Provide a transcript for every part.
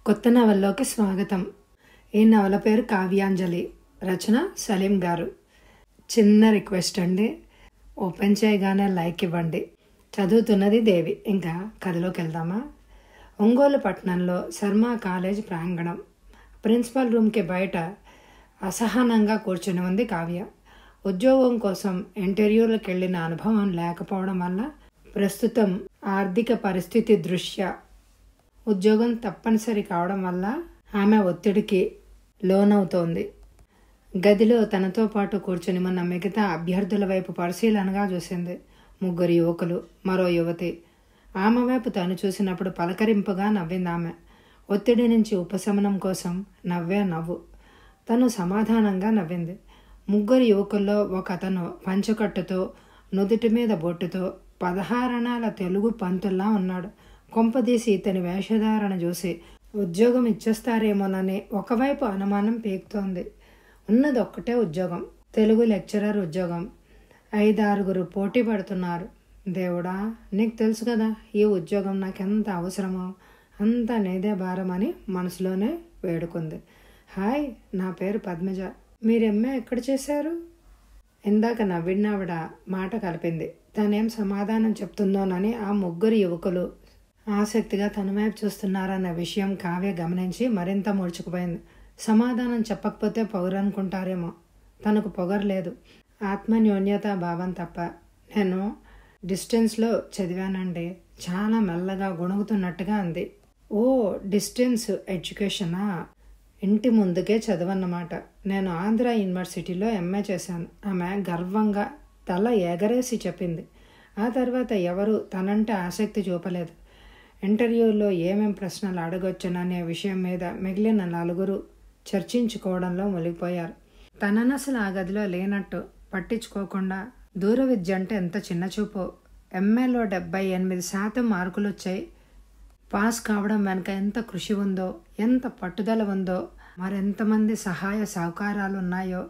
కొత్త నవల్లోకి స్వాగతం. ఈ నవల పేరు కావ్యాంజలి, రచన సలీం గారు. చిన్న రిక్వెస్ట్ అండి, ఓపెన్ చేయగానే లైక్ ఇవ్వండి. చదువుతున్నది దేవి. ఇంకా కథలోకి వెళ్దామా? ఒంగోలు పట్టణంలో శర్మ కాలేజ్ ప్రాంగణం. ప్రిన్సిపల్ రూమ్కి బయట అసహనంగా కూర్చుని ఉంది కావ్య. ఉద్యోగం కోసం ఇంటర్వ్యూలకు వెళ్ళిన అనుభవం లేకపోవడం వల్ల ప్రస్తుతం ఆర్థిక పరిస్థితి దృష్ట్యా ఉద్యోగం తప్పనిసరి కావడం వల్ల ఆమె ఒత్తిడికి లోనవుతోంది. గదిలో తనతో పాటు కూర్చుని ఉన్న మిగతా అభ్యర్థుల వైపు పరిశీలనగా చూసింది. 3 యువకులు, మరో యువతి. ఆమె వైపు తను చూసినప్పుడు పలకరింపుగా నవ్వింది ఆమె. ఒత్తిడి నుంచి ఉపశమనం కోసం నవ్వే నవ్వు. తను సమాధానంగా నవ్వింది. 3 యువకుల్లో ఒక అతను పంచకట్టుతో, నుదుటి మీద బొట్టుతో 16 అణాల తెలుగు పంతుల్లా ఉన్నాడు. కొంపదీసి ఇతని వేషధారణ చూసి ఉద్యోగం ఇచ్చేస్తారేమోనని ఒకవైపు అనుమానం పీకుతోంది. ఉన్నది ఒక్కటే ఉద్యోగం, తెలుగు లెక్చరర్ ఉద్యోగం. 5-6 పోటీ పడుతున్నారు. దేవుడా, నీకు తెలుసు కదా ఈ ఉద్యోగం నాకెంత అవసరమో, అంత నీదే భారం అని మనసులోనే వేడుకుంది. హాయ్, నా పేరు పద్మజ. మీరు ఎంఏ ఎక్కడ చేశారు? ఇందాక నవ్వినావిడ మాట కలిపింది. తనేం సమాధానం చెప్తుందోనని ఆ 3 యువకులు ఆసక్తిగా తన వైపు చూస్తున్నారన్న విషయం కావ్య గమనించి మరింత ముడుచుకుపోయింది. సమాధానం చెప్పకపోతే పొగరనుకుంటారేమో. తనకు పొగరలేదు, ఆత్మన్యోన్యత భావం తప్ప. నేను డిస్టెన్స్లో చదివానండి. చాలా మెల్లగా గొణుగుతున్నట్టుగా అంది. ఓ, డిస్టెన్స్ ఎడ్యుకేషనా? ఇంటి ముందుకే చదువన్నమాట. నేను ఆంధ్ర యూనివర్సిటీలో ఎంఏ చేశాను. ఆమె గర్వంగా తల ఎగరేసి చెప్పింది. ఆ తర్వాత ఎవరు తనంటే ఆసక్తి చూపలేదు. ఇంటర్వ్యూలో ఏమేం ప్రశ్నలు అడగొచ్చుననే విషయం మీద మిగిలిన 4 చర్చించుకోవడంలో మునిగిపోయారు. తనను అసలు ఆ గదిలో లేనట్టు పట్టించుకోకుండా దూర విద్య అంటే ఎంత చిన్న చూపో. ఎంఏలో 78% మార్కులు వచ్చాయి. పాస్ కావడం వెనక ఎంత కృషి ఉందో, ఎంత పట్టుదల ఉందో, మరెంతమంది సహాయ సహకారాలు ఉన్నాయో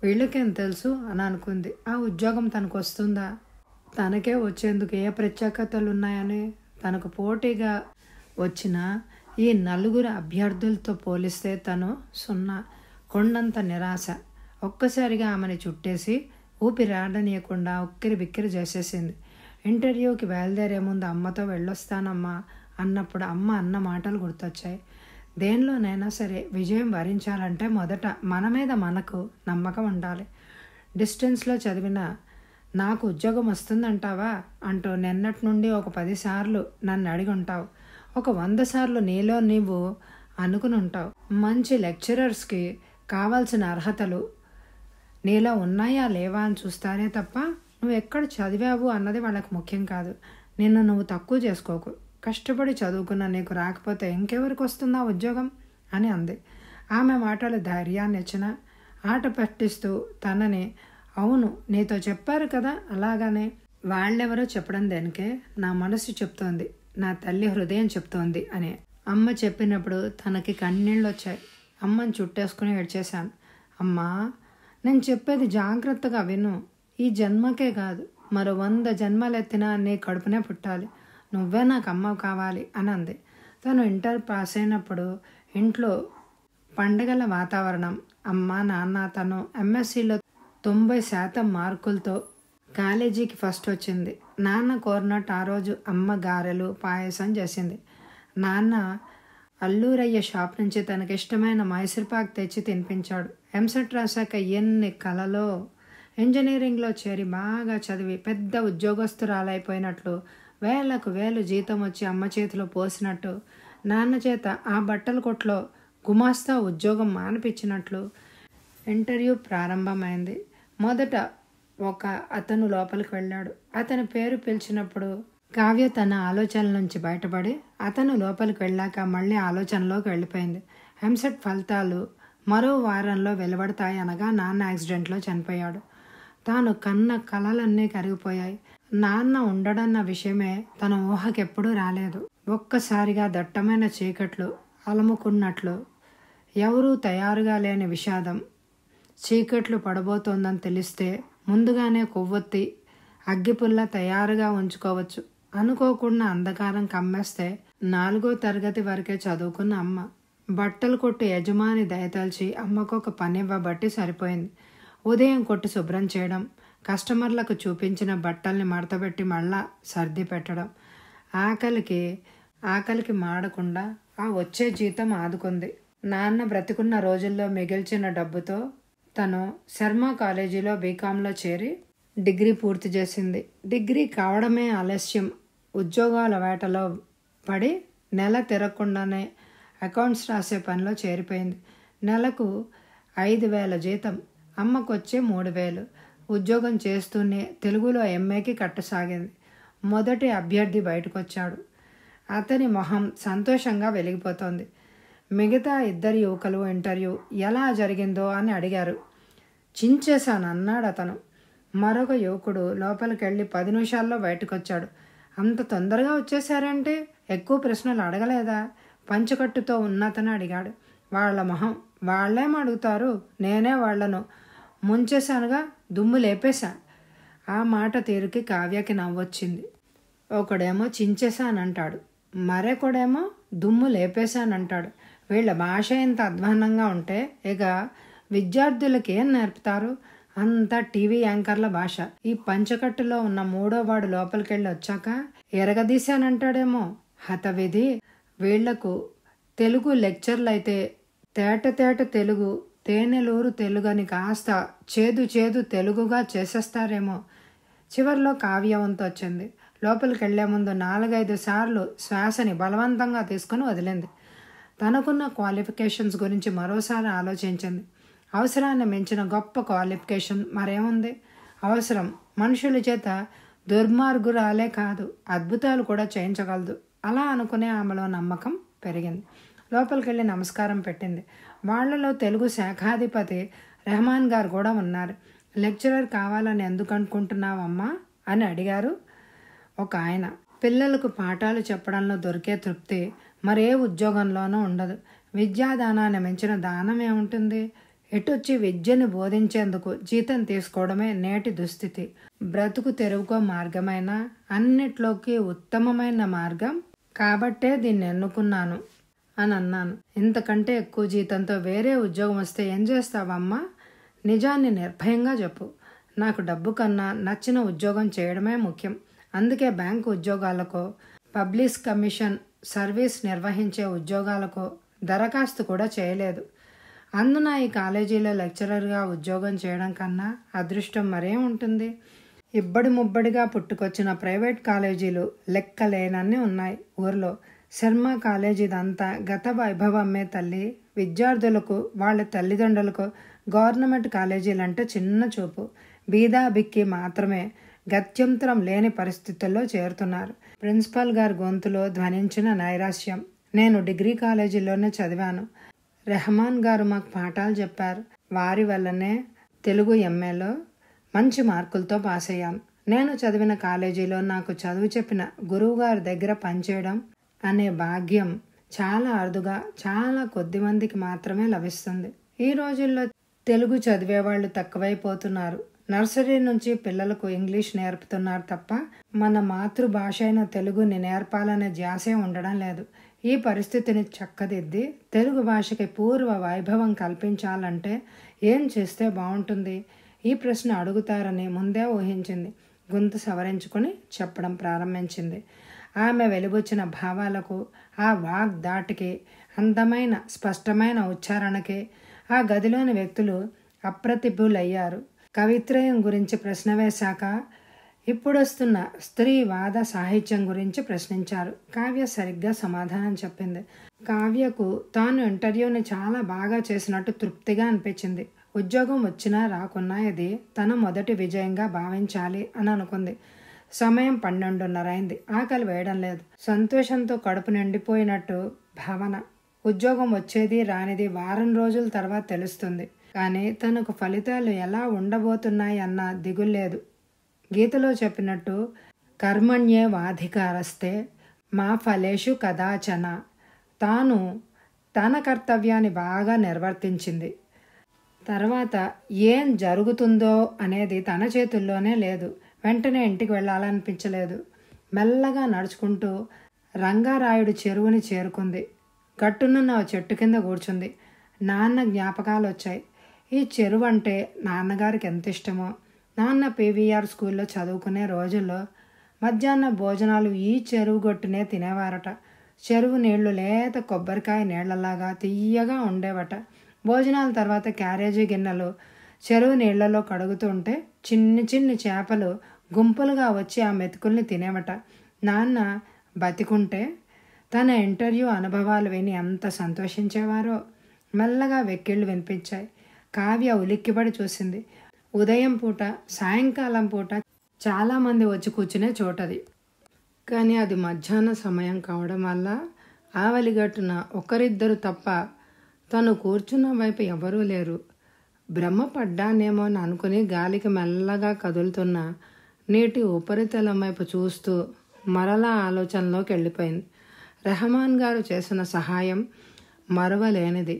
వీళ్ళకేం తెలుసు అని అనుకుంది. ఆ ఉద్యోగం తనకు వస్తుందా? తనకే వచ్చేందుకు ఏ ప్రత్యేకతలు ఉన్నాయని తనకు పోటీగా వచ్చిన ఈ 4 అభ్యర్థులతో పోలిస్తే తను 0. కొండంత నిరాశ ఒక్కసారిగా ఆమెను చుట్టేసి ఊపిరాడనీయకుండా ఉక్కిరి బిక్కిరి చేసేసింది. ఇంటర్వ్యూకి బయలుదేరే ముందు అమ్మతో వెళ్ళొస్తానమ్మా అన్నప్పుడు అమ్మ అన్న మాటలు గుర్తొచ్చాయి. దేనిలోనైనా సరే విజయం వరించాలంటే మొదట మన మీద మనకు నమ్మకం ఉండాలి. డిస్టెన్స్లో చదివిన నాకు ఉద్యోగం వస్తుందంటావా అంటూ నిన్నటి నుండి ఒక 10 సార్లు నన్ను అడిగి ఉంటావు. ఒక 100 సార్లు నీలో నీవు అనుకుని ఉంటావు. మంచి లెక్చరర్స్కి కావాల్సిన అర్హతలు నీలో ఉన్నాయా లేవా అని చూస్తారే తప్ప నువ్వు ఎక్కడ చదివావు అన్నది వాళ్ళకి ముఖ్యం కాదు. నిన్ను నువ్వు తక్కువ చేసుకోకు. కష్టపడి చదువుకున్న నీకు రాకపోతే ఇంకెవరికి వస్తుందా ఉద్యోగం అని అంది. ఆమె మాటలు ధైర్యాన్ని ఇచ్చిన ఆట పట్టిస్తూ తనని, అవును నీతో చెప్పారు కదా అలాగనే. వాళ్ళెవరో చెప్పడం దేనికే, నా మనసు చెప్తోంది, నా తల్లి హృదయం చెప్తోంది అని అమ్మ చెప్పినప్పుడు తనకి కన్నీళ్ళు వచ్చాయి. అమ్మని చుట్టేసుకుని ఏడ్చేశాను. అమ్మా, నేను చెప్పేది జాగ్రత్తగా విను. ఈ జన్మకే కాదు, మరో 100 జన్మలెత్తినా నీ కడుపునే పుట్టాలి. నువ్వే నాకు అమ్మ కావాలి అని అంది. తను ఇంటర్ పాస్ అయినప్పుడు ఇంట్లో పండగల వాతావరణం. అమ్మ నాన్న, తను ఎంఎస్సిలో 90% మార్కులతో కాలేజీకి ఫస్ట్ వచ్చింది. నాన్న కోరినట్టు ఆ రోజు అమ్మ గారెలు పాయసం చేసింది. నాన్న అల్లూరయ్య షాప్ నుంచి తనకి ఇష్టమైన మైసూర్పాక్ తెచ్చి తినిపించాడు. ఎంసెట్ రాశాక ఎన్ని కలలో. ఇంజనీరింగ్లో చేరి బాగా చదివి పెద్ద ఉద్యోగస్తురాలైపోయినట్లు, వేలకు వేలు జీతం వచ్చి అమ్మ చేతిలో పోసినట్టు, నాన్న చేత ఆ బట్టల కొట్లో గుమాస్తా ఉద్యోగం మానిపించినట్లు ఇంటర్వ్యూ ప్రారంభమైంది. మొదట ఒక అతను లోపలికి వెళ్ళాడు. అతని పేరు పిలిచినప్పుడు కావ్య తన ఆలోచనల నుంచి బయటపడి అతను లోపలికి వెళ్ళాక మళ్ళీ ఆలోచనలోకి వెళ్ళిపోయింది. ఎంసెట్ ఫలితాలు మరో వారంలో వెలువడతాయి అనగా నాన్న యాక్సిడెంట్లో చనిపోయాడు. తాను కన్న కలలన్నీ కరిగిపోయాయి. నాన్న ఉండడన్న విషయమే తన ఊహకెప్పుడూ రాలేదు. ఒక్కసారిగా దట్టమైన చీకట్లు అలముకున్నట్లు, ఎవరూ తయారుగా లేని విషాదం. చీకట్లు పడబోతోందని తెలిస్తే ముందుగానే కొవ్వొత్తి అగ్గిపుల్ల తయారుగా ఉంచుకోవచ్చు. అనుకోకుండా అంధకారం కమ్మేస్తే 4వ తరగతి వరకే చదువుకున్న అమ్మ బట్టలు కొట్టు యజమాని దయతలిచి అమ్మకొక పని ఇవ్వబట్టి సరిపోయింది. ఉదయం కొట్టు శుభ్రం చేయడం, కస్టమర్లకు చూపించిన బట్టల్ని మడతపెట్టి మళ్ళా సర్ది పెట్టడం, ఆకలికి మాడకుండా ఆ వచ్చే జీతం ఆదుకుంది. నాన్న బ్రతికున్న రోజుల్లో మిగిల్చిన డబ్బుతో తను శర్మ కాలేజీలో బీకాంలో చేరి డిగ్రీ పూర్తి చేసింది. డిగ్రీ కావడమే ఆలస్యం. ఉద్యోగాల వేటలో పడి నెల తిరగకుండానే అకౌంట్స్ రాసే పనిలో చేరిపోయింది. నెలకు 5,000 జీతం, అమ్మకొచ్చే 3,000. ఉద్యోగం చేస్తూనే తెలుగులో ఎంఏకి కట్టసాగింది. మొదటి అభ్యర్థి బయటకొచ్చాడు. అతని మొహం సంతోషంగా వెలిగిపోతోంది. మిగతా 2 యువకులు ఇంటర్వ్యూ ఎలా జరిగిందో అని అడిగారు. చించేశాను అన్నాడు అతను. మరొక యువకుడు లోపలికెళ్ళి 10 నిమిషాల్లో బయటకొచ్చాడు. అంత తొందరగా వచ్చేసారంటే ఎక్కువ ప్రశ్నలు అడగలేదా? పంచకట్టుతో ఉన్నతను అడిగాడు. వాళ్ళ మొహం వాళ్ళేం అడుగుతారు, నేనే వాళ్లను ముంచేశానుగా, దుమ్ము లేపేశా. ఆ మాట తీరుకి కావ్యకి నవ్వొచ్చింది. ఒకడేమో చించేశానంటాడు, మరొకడేమో దుమ్ము లేపేశానంటాడు. వీళ్ళ భాష ఎంత అధ్వాన్నంగా ఉంటే ఇక విద్యార్థులకి ఏం నేర్పుతారు? అంతా టీవీ యాంకర్ల భాష. ఈ పంచకట్టులో ఉన్న 3వ వాడు లోపలికెళ్ళి వచ్చాక ఎరగదీశానంటాడేమో. హతవిధి. వీళ్లకు తెలుగు లెక్చర్లయితే తేట తెలుగు, తేనెలూరు తెలుగని కాస్త చేదు తెలుగుగా చేసేస్తారేమో. చివర్లో కావ్య వంతు వచ్చింది. లోపలికెళ్లే ముందు 4-5 సార్లు శ్వాసని బలవంతంగా తీసుకుని వదిలింది. తనకున్న క్వాలిఫికేషన్స్ గురించి మరోసారి ఆలోచించింది. అవసరాన్ని మించిన గొప్ప క్వాలిఫికేషన్ మరేముంది? అవసరం మనుషుల చేత దుర్మార్గురాలే కాదు, అద్భుతాలు కూడా చేయించగలదు. అలా అనుకునే ఆమెలో నమ్మకం పెరిగింది. లోపలికెళ్ళి నమస్కారం పెట్టింది. వాళ్లలో తెలుగు శాఖాధిపతి రెహమాన్ గారు కూడా ఉన్నారు. లెక్చరర్ కావాలని ఎందుకు అనుకుంటున్నావమ్మా అని అడిగారు ఒక ఆయన. పిల్లలకు పాఠాలు చెప్పడంలో దొరికే తృప్తి మరే ఉద్యోగంలోనూ ఉండదు. విద్యాదానాన్ని మించిన దానం ఏముంటుంది? ఎటొచ్చి విద్యను బోధించేందుకు జీతం తీసుకోవడమే నేటి దుస్థితి. బ్రతుకు తెరువుకో మార్గమైన అన్నిట్లోకి ఉత్తమమైన మార్గం కాబట్టే దీన్ని ఎన్నుకున్నాను అని అన్నాను. ఇంతకంటే ఎక్కువ జీతంతో వేరే ఉద్యోగం వస్తే ఏం చేస్తావమ్మా? నిజాన్ని నిర్భయంగా చెప్పు. నాకు డబ్బు కన్నా నచ్చిన ఉద్యోగం చేయడమే ముఖ్యం. అందుకే బ్యాంకు ఉద్యోగాలకో, పబ్లిక్ కమిషన్ సర్వీస్ నిర్వహించే ఉద్యోగాలకో దరఖాస్తు కూడా చేయలేదు. అందున ఈ కాలేజీలో లెక్చరర్గా ఉద్యోగం చేయడం కన్నా అదృష్టం మరేం ఉంటుంది? ఇబ్బడి ముబ్బడిగా పుట్టుకొచ్చిన ప్రైవేట్ కాలేజీలు లెక్కలేనన్నీ ఉన్నాయి ఊర్లో. శర్మ కాలేజీదంతా గత వైభవమే తల్లి. విద్యార్థులకు, వాళ్ళ తల్లిదండ్రులకు గవర్నమెంట్ కాలేజీలంటే చిన్న చూపు. బీదా బిక్కి మాత్రమే గత్యంతరం లేని పరిస్థితుల్లో చేరుతున్నారు. ప్రిన్సిపాల్ గారి గొంతులో ధ్వనించిన నైరాశ్యం. నేను డిగ్రీ కాలేజీలోనే చదివాను. రెహమాన్ గారు మాకు పాఠాలు చెప్పారు. వారి వల్లనే తెలుగు ఎంఏలో మంచి మార్కులతో పాస్ అయ్యాను. నేను చదివిన కాలేజీలో నాకు చదువు చెప్పిన గురువుగారి దగ్గర పనిచేయడం అనే భాగ్యం చాలా అరుదుగా, చాలా కొద్ది మందికి మాత్రమే లభిస్తుంది. ఈ రోజుల్లో తెలుగు చదివేవాళ్ళు తక్కువైపోతున్నారు. నర్సరీ నుంచి పిల్లలకు ఇంగ్లీష్ నేర్పుతున్నారు తప్ప మన మాతృభాష అయిన తెలుగుని నేర్పాలనే ధ్యాసే ఉండడం లేదు. ఈ పరిస్థితిని చక్కదిద్ది తెలుగు భాషకి పూర్వ వైభవం కల్పించాలంటే ఏం చేస్తే బాగుంటుంది? ఈ ప్రశ్న అడుగుతారని ముందే ఊహించింది. గొంతు సవరించుకుని చెప్పడం ప్రారంభించింది. ఆమె వెలుబుచ్చిన భావాలకు, ఆ వాగ్ దాటికి, అందమైన స్పష్టమైన ఉచ్చారణకి ఆ గదిలోని వ్యక్తులు అప్రతిభులయ్యారు. కవిత్రయం గురించి ప్రశ్న వేశాక ఇప్పుడొస్తున్న స్త్రీవాద సాహిత్యం గురించి ప్రశ్నించారు. కావ్య సరిగ్గా సమాధానం చెప్పింది. కావ్యకు తాను ఇంటర్వ్యూని చాలా బాగా చేసినట్టు తృప్తిగా అనిపించింది. ఉద్యోగం వచ్చినా రాకున్నా ఇది తన మొదటి విజయంగా భావించాలి అని అనుకుంది. సమయం 12:30 అయింది. ఆకలి వేయడం లేదు. సంతోషంతో కడుపు నిండిపోయినట్టు భావన. ఉద్యోగం వచ్చేది రానిది వారం రోజుల తర్వాత తెలుస్తుంది. కానీ తనకు ఫలితాలు ఎలా ఉండబోతున్నాయి అన్న దిగులేదు. గీతలో చెప్పినట్టు కర్మణ్యే వాధికారస్తే మా ఫలేషు కదాచన. తాను తన కర్తవ్యాన్ని బాగా నిర్వర్తించింది. తర్వాత ఏం జరుగుతుందో అనేది తన చేతుల్లోనే లేదు. వెంటనే ఇంటికి వెళ్ళాలనిపించలేదు. మెల్లగా నడుచుకుంటూ రంగారాయుడు చెరువుని చేరుకుంది. గట్టునున్న ఓ చెట్టు కింద కూర్చుంది. నాన్న జ్ఞాపకాలు వచ్చాయి. ఈ చెరువు అంటే నాన్నగారికి ఎంత ఇష్టమో. నాన్న పీవీఆర్ స్కూల్లో చదువుకునే రోజుల్లో మధ్యాహ్న భోజనాలు ఈ చెరువు గొట్టునే తినేవారట. చెరువు నీళ్లు లేత కొబ్బరికాయ నీళ్లలాగా తీయగా ఉండేవట. భోజనాల తర్వాత క్యారేజీ గిన్నెలు చెరువు నీళ్లలో కడుగుతుంటే చిన్ని చిన్ని చేపలు గుంపులుగా వచ్చి ఆ మెతుకుల్ని తినేవట. నాన్న బతికుంటే తన ఇంటర్వ్యూ అనుభవాలు విని ఎంత సంతోషించేవారో. మెల్లగా వెక్కిళ్ళు వినిపించాయి. కావ్య ఉలిక్కిపడి చూసింది. ఉదయం పూట, సాయంకాలం పూట చాలామంది వచ్చి కూర్చునే చోటది. కానీ అది మధ్యాహ్న సమయం కావడం వల్ల ఆవలిగట్టున ఒకరిద్దరు తప్ప తను కూర్చున్న వైపు ఎవరూ లేరు. భ్రమ పడ్డానేమో అని అనుకుని గాలికి మెల్లగా కదులుతున్న నీటి ఉపరితలం వైపు చూస్తూ మరలా ఆలోచనలోకి వెళ్ళిపోయింది. రెహమాన్ గారు చేసిన సహాయం మరవలేనిది.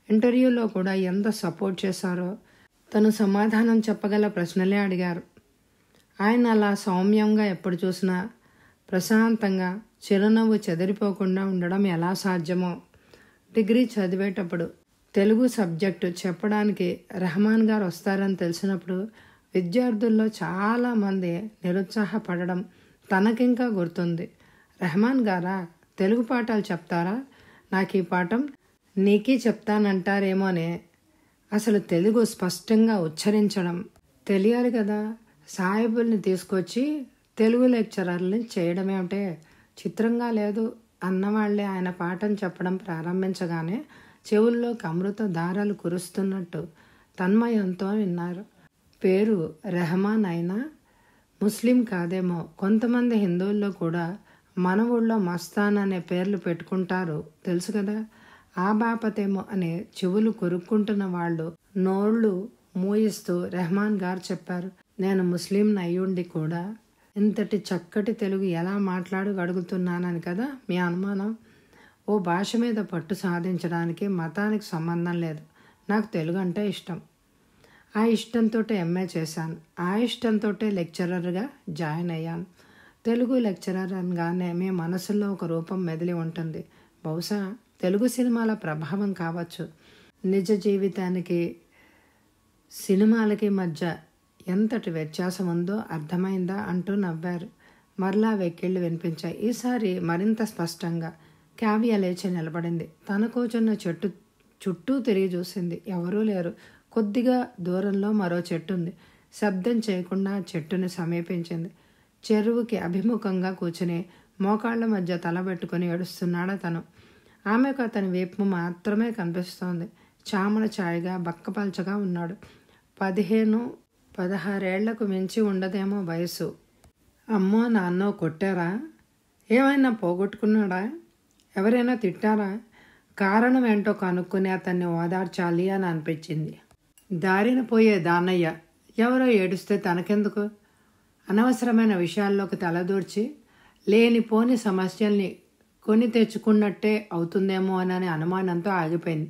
ఇంటర్వ్యూలో కూడా ఎంత సపోర్ట్ చేశారో. తను సమాధానం చెప్పగల ప్రశ్నలే అడిగారు. ఆయన అలా సౌమ్యంగా ఎప్పుడు చూసినా ప్రశాంతంగా చిరునవ్వు చెదిరిపోకుండా ఉండడం ఎలా సాధ్యమో. డిగ్రీ చదివేటప్పుడు తెలుగు సబ్జెక్టు చెప్పడానికి రెహమాన్ గారు వస్తారని తెలిసినప్పుడు విద్యార్థుల్లో చాలామంది నిరుత్సాహపడడం తనకింకా గుర్తుంది. రెహమాన్ గారా, తెలుగు పాఠాలు చెప్తారా? నాకు ఈ పాఠం నీకీ చెప్తానంటారేమోనే. అసలు తెలుగు స్పష్టంగా ఉచ్చరించడం తెలియాలి కదా. సాయిబుల్ని తీసుకొచ్చి తెలుగు లెక్చరర్ని చేయడమేమిటే, చిత్రంగా లేదు అన్నవాళ్లే ఆయన పాఠం చెప్పడం ప్రారంభించగానే చెవుల్లోకి అమృత దారాలు కురుస్తున్నట్టు తన్మయంతో విన్నారు. పేరు రెహమాన్ అయినా ముస్లిం కాదేమో. కొంతమంది హిందువుల్లో కూడా మన ఊళ్ళో మస్తాన్ అనే పేర్లు పెట్టుకుంటారు తెలుసు కదా. ఆ బాపతేమో అనే చెవులు కొరుక్కుంటున్న వాళ్ళు నోళ్ళు మూయిస్తూ రెహమాన్ గారు చెప్పారు, నేను ముస్లిం అయ్యుండి కూడా ఇంతటి చక్కటి తెలుగు ఎలా మాట్లాడగలుగుతున్నానని కదా మీ అనుమానం. ఓ భాష మీద పట్టు సాధించడానికి మతానికి సంబంధం లేదు. నాకు తెలుగు అంటే ఇష్టం. ఆ ఇష్టంతో ఎంఏ చేశాను. ఆ ఇష్టంతో లెక్చరర్గా జాయిన్ అయ్యాను. తెలుగు లెక్చరర్ అనగానే మీ మనసులో ఒక రూపం మెదిలి ఉంటుంది. బహుశా తెలుగు సినిమాల ప్రభావం కావచ్చు. నిజ జీవితానికి సినిమాలకి మధ్య ఎంతటి వ్యత్యాసం ఉందో అర్థమైందా అంటూ నవ్వారు. మరలా వెక్కిళ్ళు వినిపించాయి. ఈసారి మరింత స్పష్టంగా. కావ్య లేచి నిలబడింది. తన కూర్చున్న చెట్టు చుట్టూ తిరిగి చూసింది. ఎవరూ లేరు. కొద్దిగా దూరంలో మరో చెట్టు ఉంది. శబ్దం చేయకుండా చెట్టుని సమీపించింది. చెరువుకి అభిముఖంగా కూర్చుని మోకాళ్ల మధ్య తలబెట్టుకుని ఏడుస్తున్నాడు అతను. ఆమెకు అతని వీపు మాత్రమే కనిపిస్తోంది. చామల ఛాయగా బక్కపల్చగా ఉన్నాడు. 15-16 ఏళ్లకు మించి ఉండదేమో వయసు. అమ్మో నాన్నో కొట్టారా? ఏమైనా పోగొట్టుకున్నాడా? ఎవరైనా తిట్టారా? కారణం ఏంటో కనుక్కుని అతన్ని ఓదార్చాలి అని అనిపించింది. దారిన పోయే దానయ్య ఎవరో ఏడుస్తే తనకెందుకు? అనవసరమైన విషయాల్లోకి తలదూర్చి లేనిపోని సమస్యల్ని కొని తెచ్చుకున్నట్టే అవుతుందేమో అని అనుమానంతో ఆగిపోయింది.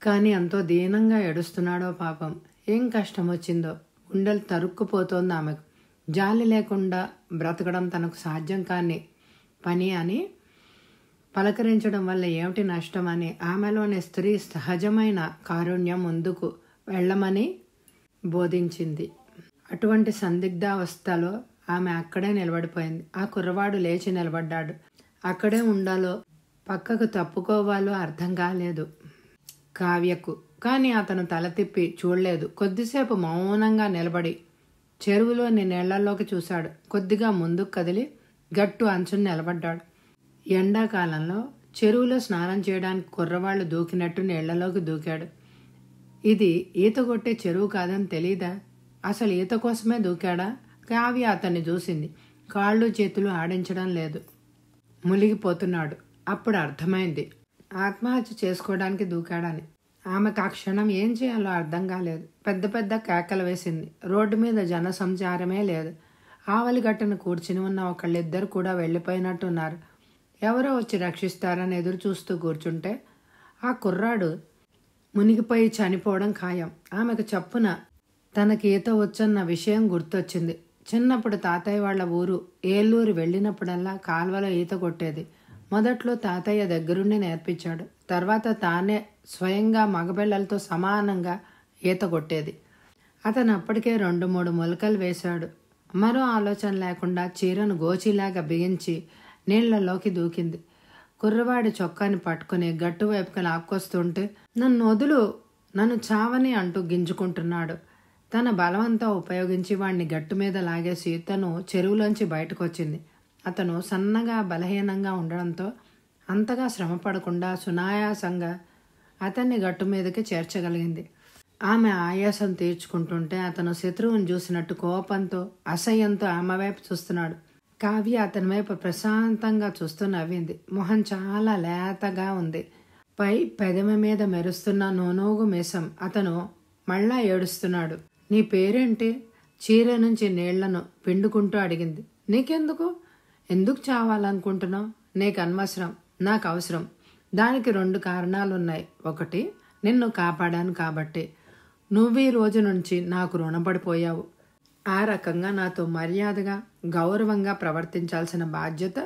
కానీ ఎంతో దీనంగా ఏడుస్తున్నాడో పాపం. ఏం కష్టం వచ్చిందో గుండెలు తరుక్కుపోతోంది ఆమెకు. జాలి లేకుండా బ్రతకడం తనకు సాధ్యం కాని పని అని పలకరించడం వల్ల ఏమిటి నష్టం అని ఆమెలోని స్త్రీ సహజమైన కారుణ్యం ముందుకు వెళ్ళమని బోధించింది. అటువంటి సందిగ్ధావస్థలో ఆమె అక్కడే నిలబడిపోయింది. ఆ కుర్రవాడు లేచి నిలబడ్డాడు. అక్కడే ఉండాలో పక్కకు తప్పుకోవాలో అర్థం కాలేదు కావ్యకు. కానీ అతను తల తిప్పి చూడలేదు. కొద్దిసేపు మౌనంగా నిలబడి చెరువులోని నీళ్లలోకి చూశాడు. కొద్దిగా ముందుకు కదిలి గట్టు అంచుని నిలబడ్డాడు. ఎండాకాలంలో చెరువులో స్నానం చేయడానికి కుర్రవాళ్ళు దూకినట్టు నీళ్లలోకి దూకాడు. ఇది ఈత కొట్టే చెరువు కాదని తెలీదా? అసలు ఈత కోసమే దూకాడా? కావ్య అతన్ని చూసింది. కాళ్ళు చేతులు ఆడించడం లేదు. మునిగిపోతున్నాడు. అప్పుడు అర్థమైంది ఆత్మహత్య చేసుకోవడానికి దూకాడని. ఆమెకు ఆ క్షణం ఏం చేయాలో అర్థం కాలేదు. పెద్ద పెద్ద కేకలు వేసింది. రోడ్డు మీద జన సంచారమే లేదు. ఆవలిగట్టును కూర్చుని ఉన్న ఒకళ్ళిద్దరు కూడా వెళ్ళిపోయినట్టున్నారు. ఎవరో వచ్చి రక్షిస్తారని ఎదురు చూస్తూ కూర్చుంటే ఆ కుర్రాడు మునిగిపోయి చనిపోవడం ఖాయం. ఆమెకు చప్పున తనకి ఈత వచ్చన్న విషయం గుర్తొచ్చింది. చిన్నప్పుడు తాతయ్య వాళ్ళ ఊరు ఏలూరు వెళ్ళినప్పుడల్లా కాల్వలో ఈత కొట్టేది. మొదట్లో తాతయ్య దగ్గరుండి నేర్పించాడు. తర్వాత తానే స్వయంగా మగపిల్లలతో సమానంగా ఈత కొట్టేది. అతను అప్పటికే 2-3 మొలకలు వేశాడు. మరో ఆలోచన లేకుండా చీరను గోచిలాగా బిగించి నీళ్లలోకి దూకింది. కుర్రవాడి చొక్కాని పట్టుకుని గట్టువైపుకి లాక్కొస్తుంటే, నన్ను వదులు, నన్ను చావని అంటూ గింజుకుంటున్నాడు. తన బలమంతా ఉపయోగించి వాణ్ణి గట్టు మీద లాగేసి తను చెరువులోంచి బయటకొచ్చింది. అతను సన్నగా బలహీనంగా ఉండడంతో అంతగా శ్రమ పడకుండా సునాయాసంగా అతన్ని గట్టు మీదకి చేర్చగలిగింది. ఆమె ఆయాసం తీర్చుకుంటుంటే అతను శత్రువుని చూసినట్టు కోపంతో అసహ్యంతో ఆమె వైపు చూస్తున్నాడు. కావ్య అతని వైపు ప్రశాంతంగా చూస్తూ నవ్వింది. మొహం చాలా లేతగా ఉంది. పై పెదవి మీద మెరుస్తున్న నోనోగు మీసం. అతను మళ్ళా ఏడుస్తున్నాడు. నీ పేరేంటి? చీర నుంచి నీళ్లను పిండుకుంటూ అడిగింది. నీకెందుకు? ఎందుకు చావాలనుకుంటున్నావు? నీకు అనవసరం, నాకు అవసరం. దానికి 2 కారణాలున్నాయి. ఒకటి, నిన్ను కాపాడాను కాబట్టి. నువ్వు ఈ రోజు నుంచి నాకు రుణపడిపోయావు. ఆ రకంగా నాతో మర్యాదగా గౌరవంగా ప్రవర్తించాల్సిన బాధ్యత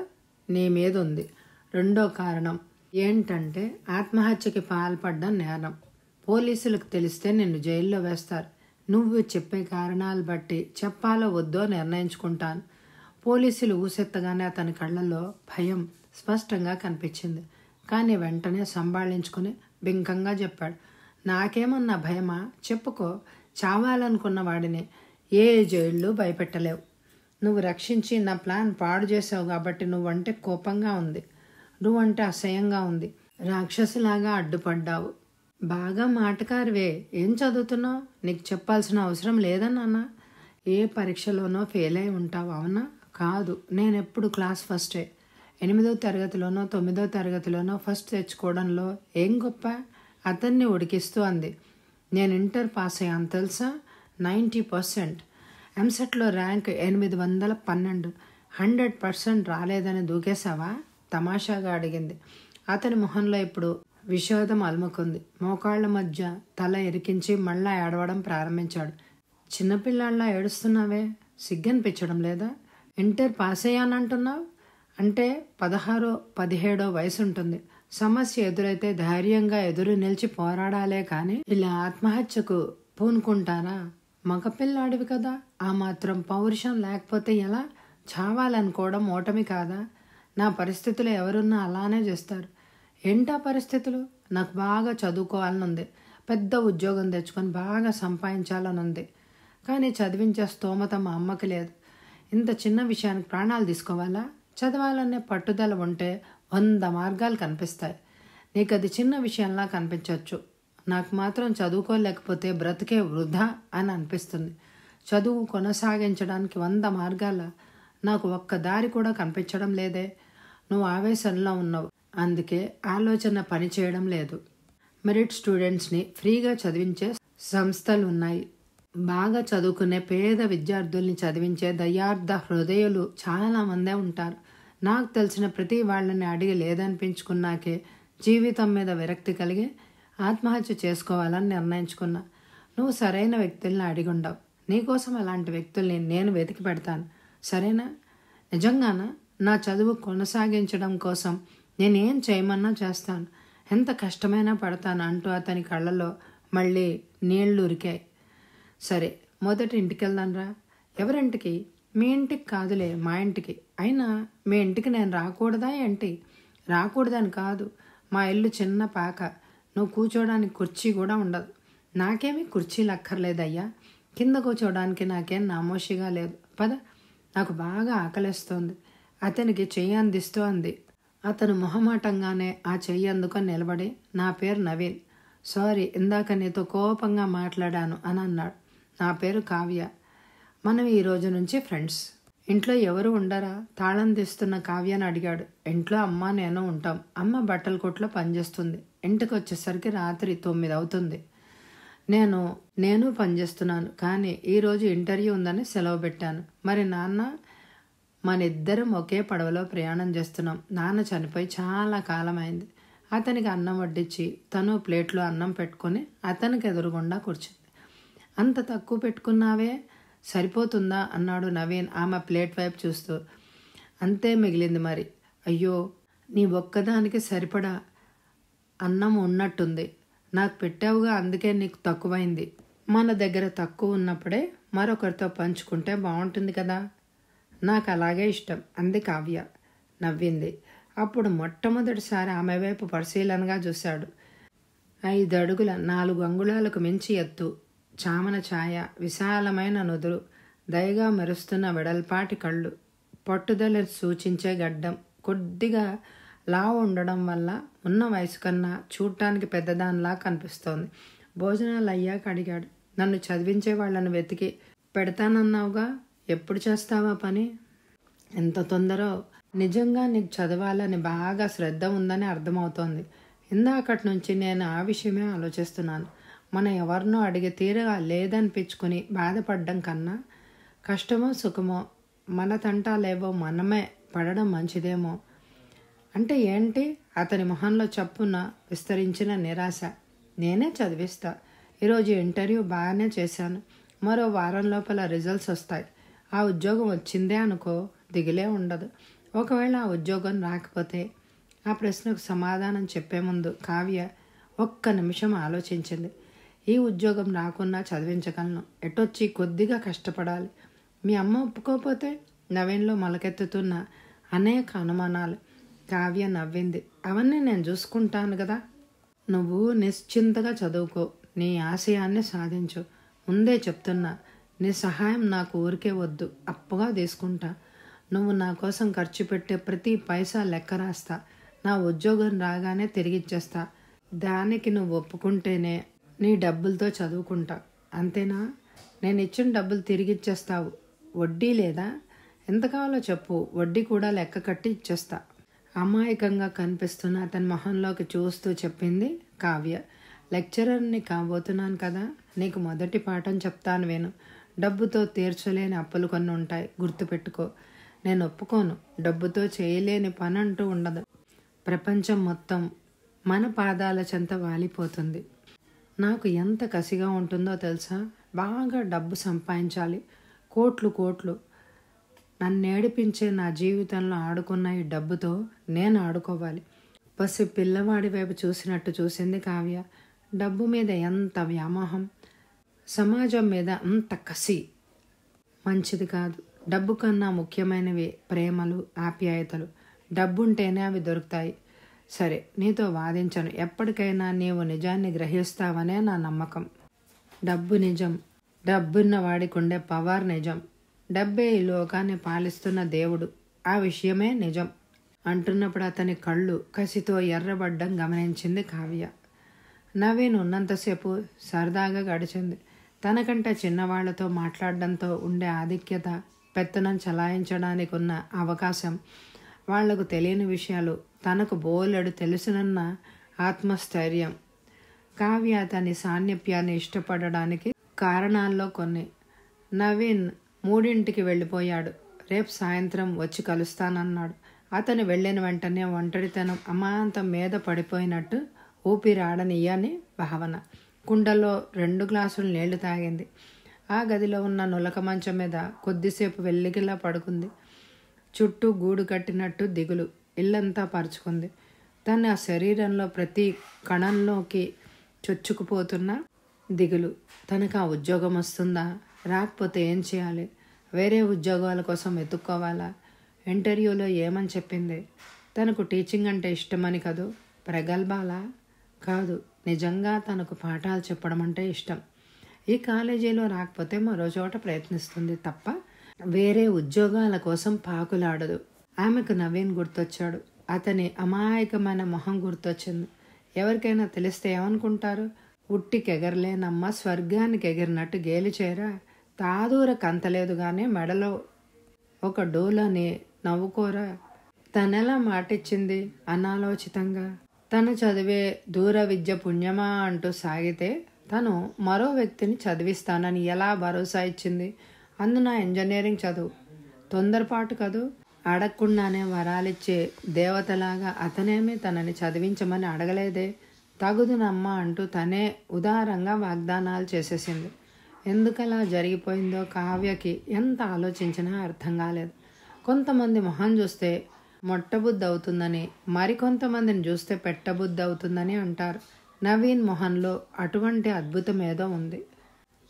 నీ మీద ఉంది. రెండో కారణం ఏంటంటే ఆత్మహత్యకి పాల్పడ్డం నేరం. పోలీసులకు తెలిస్తే నిన్ను జైల్లో వేస్తారు. నువ్వు చెప్పే కారణాలు బట్టి చెప్పాలో వద్దో నిర్ణయించుకుంటాను. పోలీసులు ఊసెత్తగానే అతని కళ్ళల్లో భయం స్పష్టంగా కనిపించింది. కానీ వెంటనే సంభాళించుకుని బింకంగా చెప్పాడు. నాకేమన్నా భయమా? చెప్పుకో. చావాలనుకున్న వాడిని ఏ జైళ్ళు భయపెట్టలేవు. నువ్వు రక్షించి నా ప్లాన్ పాడు చేసావు కాబట్టి నువ్వంటే కోపంగా ఉంది. నువ్వంటే అసహ్యంగా ఉంది. రాక్షసులాగా అడ్డుపడ్డావు. బాగా మాటకారివే. ఏం చదువుతున్నావు? నీకు చెప్పాల్సిన అవసరం లేదా నాన్న? ఏ పరీక్షలోనో ఫెయిల్ అయి ఉంటావు, అవునా? కాదు, నేనెప్పుడు క్లాస్ ఫస్టే. 8వ తరగతిలోనో 9వ తరగతిలోనో ఫస్ట్ తెచ్చుకోవడంలో ఏం గొప్ప? అతన్ని ఉడికిస్తూ అంది. నేను ఇంటర్ పాస్ అయ్యాను తెలుసా? 90%. ఎంసెట్లో ర్యాంక్ 812. 100% రాలేదని దూకేశావా? తమాషాగా అడిగింది. అతని మొహంలో ఇప్పుడు విషాదం అలుముకుంది. మోకాళ్ల మధ్య తల ఇరికించి మళ్ళా ఏడవడం ప్రారంభించాడు. చిన్నపిల్లాళ్ళ ఏడుస్తున్నావే, సిగ్గనిపించడం లేదా? ఇంటర్ పాస్ అయ్యానంటున్నావు అంటే 16-17 వయసు ఉంటుంది. సమస్య ఎదురైతే ధైర్యంగా ఎదురు నిలిచి పోరాడాలే కానీ ఇలా ఆత్మహత్యకు పూనుకుంటారా? మగపిల్లాడివి కదా, ఆ మాత్రం పౌరుషం లేకపోతే ఎలా? చావాలనుకోవడం ఓటమి కాదా? నా పరిస్థితులు ఎవరున్నా అలానే చేస్తారు. ఏంటా పరిస్థితులు? నాకు బాగా చదువుకోవాలనుంది. పెద్ద ఉద్యోగం తెచ్చుకొని బాగా సంపాదించాలనుంది. కానీ చదివించే స్తోమత మా అమ్మకి లేదు. ఇంత చిన్న విషయానికి ప్రాణాలు తీసుకోవాలా? చదవాలనే పట్టుదల ఉంటే 100 మార్గాలు కనిపిస్తాయి. నీకు అది చిన్న విషయంలా కనిపించవచ్చు. నాకు మాత్రం చదువుకోలేకపోతే బ్రతికే వృధా అని అనిపిస్తుంది. చదువు కొనసాగించడానికి 100 మార్గాల నాకు ఒక్క దారి కూడా కనిపించడం లేదే. నువ్వు ఆవేశంలో ఉన్నావు, అందుకే ఆలోచన పని చేయడం లేదు. మెరిట్ స్టూడెంట్స్ని ఫ్రీగా చదివించే సంస్థలు ఉన్నాయి. బాగా చదువుకునే పేద విద్యార్థుల్ని చదివించే దయార్థ హృదయులు చాలామందే ఉంటారు. నాకు తెలిసిన ప్రతి వాళ్ళని అడిగి లేదనిపించుకున్నాకే జీవితం మీద విరక్తి కలిగి ఆత్మహత్య చేసుకోవాలని నిర్ణయించుకున్నా. నువ్వు సరైన వ్యక్తుల్ని అడిగుండవు. నీకోసం అలాంటి వ్యక్తుల్ని నేను వెతికి పెడతాను. సరేనా? నిజంగానా? నా చదువు కొనసాగించడం కోసం నేనేం చేయమన్నా చేస్తాను. ఎంత కష్టమైనా పడతాను అంటూ అతని కళ్ళలో మళ్ళీ నీళ్లు ఉరికాయి. సరే, మొదట ఇంటికి వెళ్దాన్రా. ఎవరింటికి? మీ ఇంటికి కాదులే, మా ఇంటికి. అయినా మీ ఇంటికి నేను రాకూడదా ఏంటి? రాకూడదని కాదు, మా ఇల్లు చిన్న పాక. నువ్వు కూర్చోడానికి కుర్చీ కూడా ఉండదు. నాకేమీ కుర్చీలు అక్కర్లేదయ్యా. కింద కూర్చోడానికి నాకేం నామోషిగా లేదు. పద, నాకు బాగా ఆకలిస్తోంది. అతనికి చెయ్యి అందిస్తూ అంది. అతను మొహమాటంగానే ఆ చెయ్యి అందుకొని నిలబడి, నా పేరు నవీన్. సారీ, ఇందాక నీతో కోపంగా మాట్లాడాను అని అన్నాడు. నా పేరు కావ్య. మనం ఈ రోజు నుంచి ఫ్రెండ్స్. ఇంట్లో ఎవరు ఉండరా? తాళం తీస్తున్న కావ్యని అడిగాడు. ఇంట్లో అమ్మ నేను ఉంటాం. అమ్మ బట్టల కొట్లో పనిచేస్తుంది. ఇంటికి వచ్చేసరికి రాత్రి 9 అవుతుంది. నేను పనిచేస్తున్నాను, కానీ ఈరోజు ఇంటర్వ్యూ ఉందని సెలవు పెట్టాను. మరి నాన్న? మన ఇద్దరం ఒకే పడవలో ప్రయాణం చేస్తున్నాం. నాన్న చనిపోయి చాలా కాలం అయింది. అతనికి అన్నం వడ్డించి తను ప్లేట్లో అన్నం పెట్టుకొని అతనికి ఎదురుగుండా కూర్చుంది. అంత తక్కువ పెట్టుకున్నావే? సరిపోతుందా అన్నాడు నవీన్ ఆమె ప్లేట్ వైపు చూస్తూ. అంతే మిగిలింది మరి. అయ్యో, నీ ఒక్కదానికి సరిపడా అన్నం ఉన్నట్టుంది. నాకు పెట్టావుగా, అందుకే నీకు తక్కువైంది. మన దగ్గర తక్కువ ఉన్నప్పుడే మరొకరితో పంచుకుంటే బాగుంటుంది కదా. నాకు అలాగే ఇష్టం అంది కావ్య. నవ్వింది. అప్పుడు మొట్టమొదటిసారి ఆమె వైపు పరిశీలనగా చూశాడు. 5 అడుగుల 4 అంగుళాలకు మించి ఎత్తు, చామన ఛాయ, విశాలమైన నుదురు, దయగా మెరుస్తున్న వెడల్పాటి కళ్ళు, పట్టుదల సూచించే గడ్డం, కొద్దిగా లావు ఉండడం వల్ల ఉన్న వయసు కన్నా చూడటానికి పెద్దదానిలా కనిపిస్తోంది. భోజనాలు అయ్యాక అడిగాడు. నన్ను చదివించే వాళ్ళని వెతికి పెడతానన్నావుగా, ఎప్పుడు చేస్తావా పని? ఎంత తొందరో. నిజంగా నీకు చదవాలని బాగా శ్రద్ధ ఉందని అర్థమవుతోంది. ఇందాకటి నుంచి నేను ఆ విషయమే ఆలోచిస్తున్నాను. మనం ఎవరినో అడిగి తీరగా లేదనిపించుకుని బాధపడడం కన్నా కష్టమో సుఖమో మన తంటాలేవో మనమే పడడం మంచిదేమో. అంటే ఏంటి? అతని మొహంలో చప్పున విస్తరించిన నిరాశ. నేనే చదివిస్తా. ఈరోజు ఇంటర్వ్యూ బాగానే చేశాను. మరో వారం లోపల రిజల్ట్స్ వస్తాయి. ఆ ఉద్యోగం వచ్చిందే అనుకో, దిగులే ఉండదు. ఒకవేళ ఆ ఉద్యోగం రాకపోతే? ఆ ప్రశ్నకు సమాధానం చెప్పే ముందు కావ్య ఒక్క నిమిషం ఆలోచించింది. ఈ ఉద్యోగం రాకున్నా చదివించగలను. ఎటొచ్చి కొద్దిగా కష్టపడాలి. మీ అమ్మ ఒప్పుకోకపోతే? నవీన్లో మొలకెత్తుతున్న అనేక అనుమానాలు. కావ్య నవ్వింది. అవన్నీ నేను చూసుకుంటాను కదా. నువ్వు నిశ్చింతగా చదువుకో, నీ ఆశయాన్ని సాధించు. ముందే చెప్తున్నా, నీ సహాయం నాకు ఊరికే వద్దు, అప్పుగా తీసుకుంటా. నువ్వు నా కోసం ఖర్చు పెట్టే ప్రతి పైసా లెక్క రాస్తా. నా ఉద్యోగం రాగానే తిరిగిచ్చేస్తా. దానికి నువ్వు ఒప్పుకుంటేనే నీ డబ్బులతో చదువుకుంటా. అంతేనా? నేను ఇచ్చిన డబ్బులు తిరిగిచ్చేస్తావు. వడ్డీ లేదా? ఎంత కావాలో చెప్పు, వడ్డీ కూడా లెక్క కట్టి ఇచ్చేస్తా. అమాయకంగా కనిపిస్తున్న అతని మొహంలోకి చూస్తూ చెప్పింది కావ్య. లెక్చరర్ని కాబోతున్నాను కదా, నీకు మొదటి పాఠం చెప్తాను విను. డబ్బుతో తీర్చలేని అప్పులు కొన్ని ఉంటాయి, గుర్తుపెట్టుకో. నేను ఒప్పుకోను. డబ్బుతో చేయలేని పని అంటూ ఉండదు. ప్రపంచం మొత్తం మన పాదాల చెంత వాలిపోతుంది. నాకు ఎంత కసిగా ఉంటుందో తెలుసా? బాగా డబ్బు సంపాదించాలి, కోట్లు కోట్లు. నన్ను ఏడిపించే నా జీవితంలో ఆడుకున్న ఈ డబ్బుతో నేను ఆడుకోవాలి. పసి పిల్లవాడి వైపు చూసినట్టు చూసింది కావ్య. డబ్బు మీద ఎంత వ్యామోహం, సమాజం మీద అంత కసి మంచిది కాదు. డబ్బు కన్నా ముఖ్యమైనవి ప్రేమలు, ఆప్యాయతలు. డబ్బుంటేనే అవి దొరుకుతాయి. సరే, నీతో వాదించను. ఎప్పటికైనా నీవు నిజాన్ని గ్రహిస్తావనే నా నమ్మకం. డబ్బు నిజం. డబ్బున్న వాడికి ఉండే పవర్ నిజం. డబ్బే ఈ లోకాన్ని పాలిస్తున్న దేవుడు. ఆ విషయమే నిజం అంటున్నప్పుడు అతని కళ్ళు కసితో ఎర్రబడ్డం గమనించింది కావ్య. నవీన్ ఉన్నంతసేపు సరదాగా గడిచింది. తనకంటే చిన్నవాళ్లతో మాట్లాడడంతో ఉండే ఆధిక్యత, పెత్తనం చలాయించడానికి ఉన్న అవకాశం, వాళ్లకు తెలియని విషయాలు తనకు బోలెడు తెలుసునన్న ఆత్మస్థైర్యం. కావ్య అతని సాన్నిధ్యాన్ని ఇష్టపడడానికి కారణాల్లో కొన్ని. నవీన్ 3ంటికి వెళ్ళిపోయాడు. రేపు సాయంత్రం వచ్చి కలుస్తానన్నాడు. అతను వెళ్ళిన వెంటనే ఒంటరితనం అమాంతం మీద పడిపోయినట్టు ఊపిరాడనియ్యని భావన. కుండలో 2 గ్లాసులు నీళ్లు తాగింది. ఆ గదిలో ఉన్న నులక మంచం మీద కొద్దిసేపు వెల్లిగిలా పడుకుంది. చుట్టూ గూడు కట్టినట్టు దిగులు ఇల్లంతా పరుచుకుంది. తన శరీరంలో ప్రతి కణంలోకి చొచ్చుకుపోతున్న దిగులు. తనకు ఆ ఉద్యోగం వస్తుందా? రాకపోతే ఏం చేయాలి? వేరే ఉద్యోగాల కోసం వెతుక్కోవాలా? ఇంటర్వ్యూలో ఏమని చెప్పింది? తనకు టీచింగ్ అంటే ఇష్టమని కదూ. ప్రగల్భాలా? కాదు, నిజంగా తనకు పాఠాలు చెప్పడం అంటే ఇష్టం. ఈ కాలేజీలో రాకపోతే మరో చోట ప్రయత్నిస్తుంది తప్ప వేరే ఉద్యోగాల కోసం పాకులాడదు. ఆమెకు నవీన్ గుర్తొచ్చాడు. అతని అమాయకమైన మొహం గుర్తొచ్చింది. ఎవరికైనా తెలిస్తే ఏమనుకుంటారు? ఉట్టికెగరలేనమ్మ స్వర్గానికి ఎగిరినట్టు గేలిచేరా. తాదూర కంతలేదు కానీ మెడలో ఒక డోలని నవ్వుకోరా. తనెలా మాటిచ్చింది అనాలోచితంగా? తను చదివే దూర విద్య పుణ్యమా అంటూ సాగితే తను మరో వ్యక్తిని చదివిస్తానని ఎలా భరోసా ఇచ్చింది? అందున ఇంజనీరింగ్ చదువు. తొందరపాటు కదూ. అడగకుండానే వరాలిచ్చే దేవతలాగా అతనేమీ తనని చదివించమని అడగలేదే. తగుదునమ్మా అంటూ తనే ఉదారంగా వాగ్దానాలు చేసేసింది. ఎందుకలా జరిగిపోయిందో కావ్యకి ఎంత ఆలోచించినా అర్థం కాలేదు. కొంతమంది మొహం చూస్తే మొట్టబుద్ధి అవుతుందని, మరికొంతమందిని చూస్తే పెట్టబుద్ధి అవుతుందని అంటారు. నవీన్ మొహంలో అటువంటి అద్భుతం ఏదో ఉంది.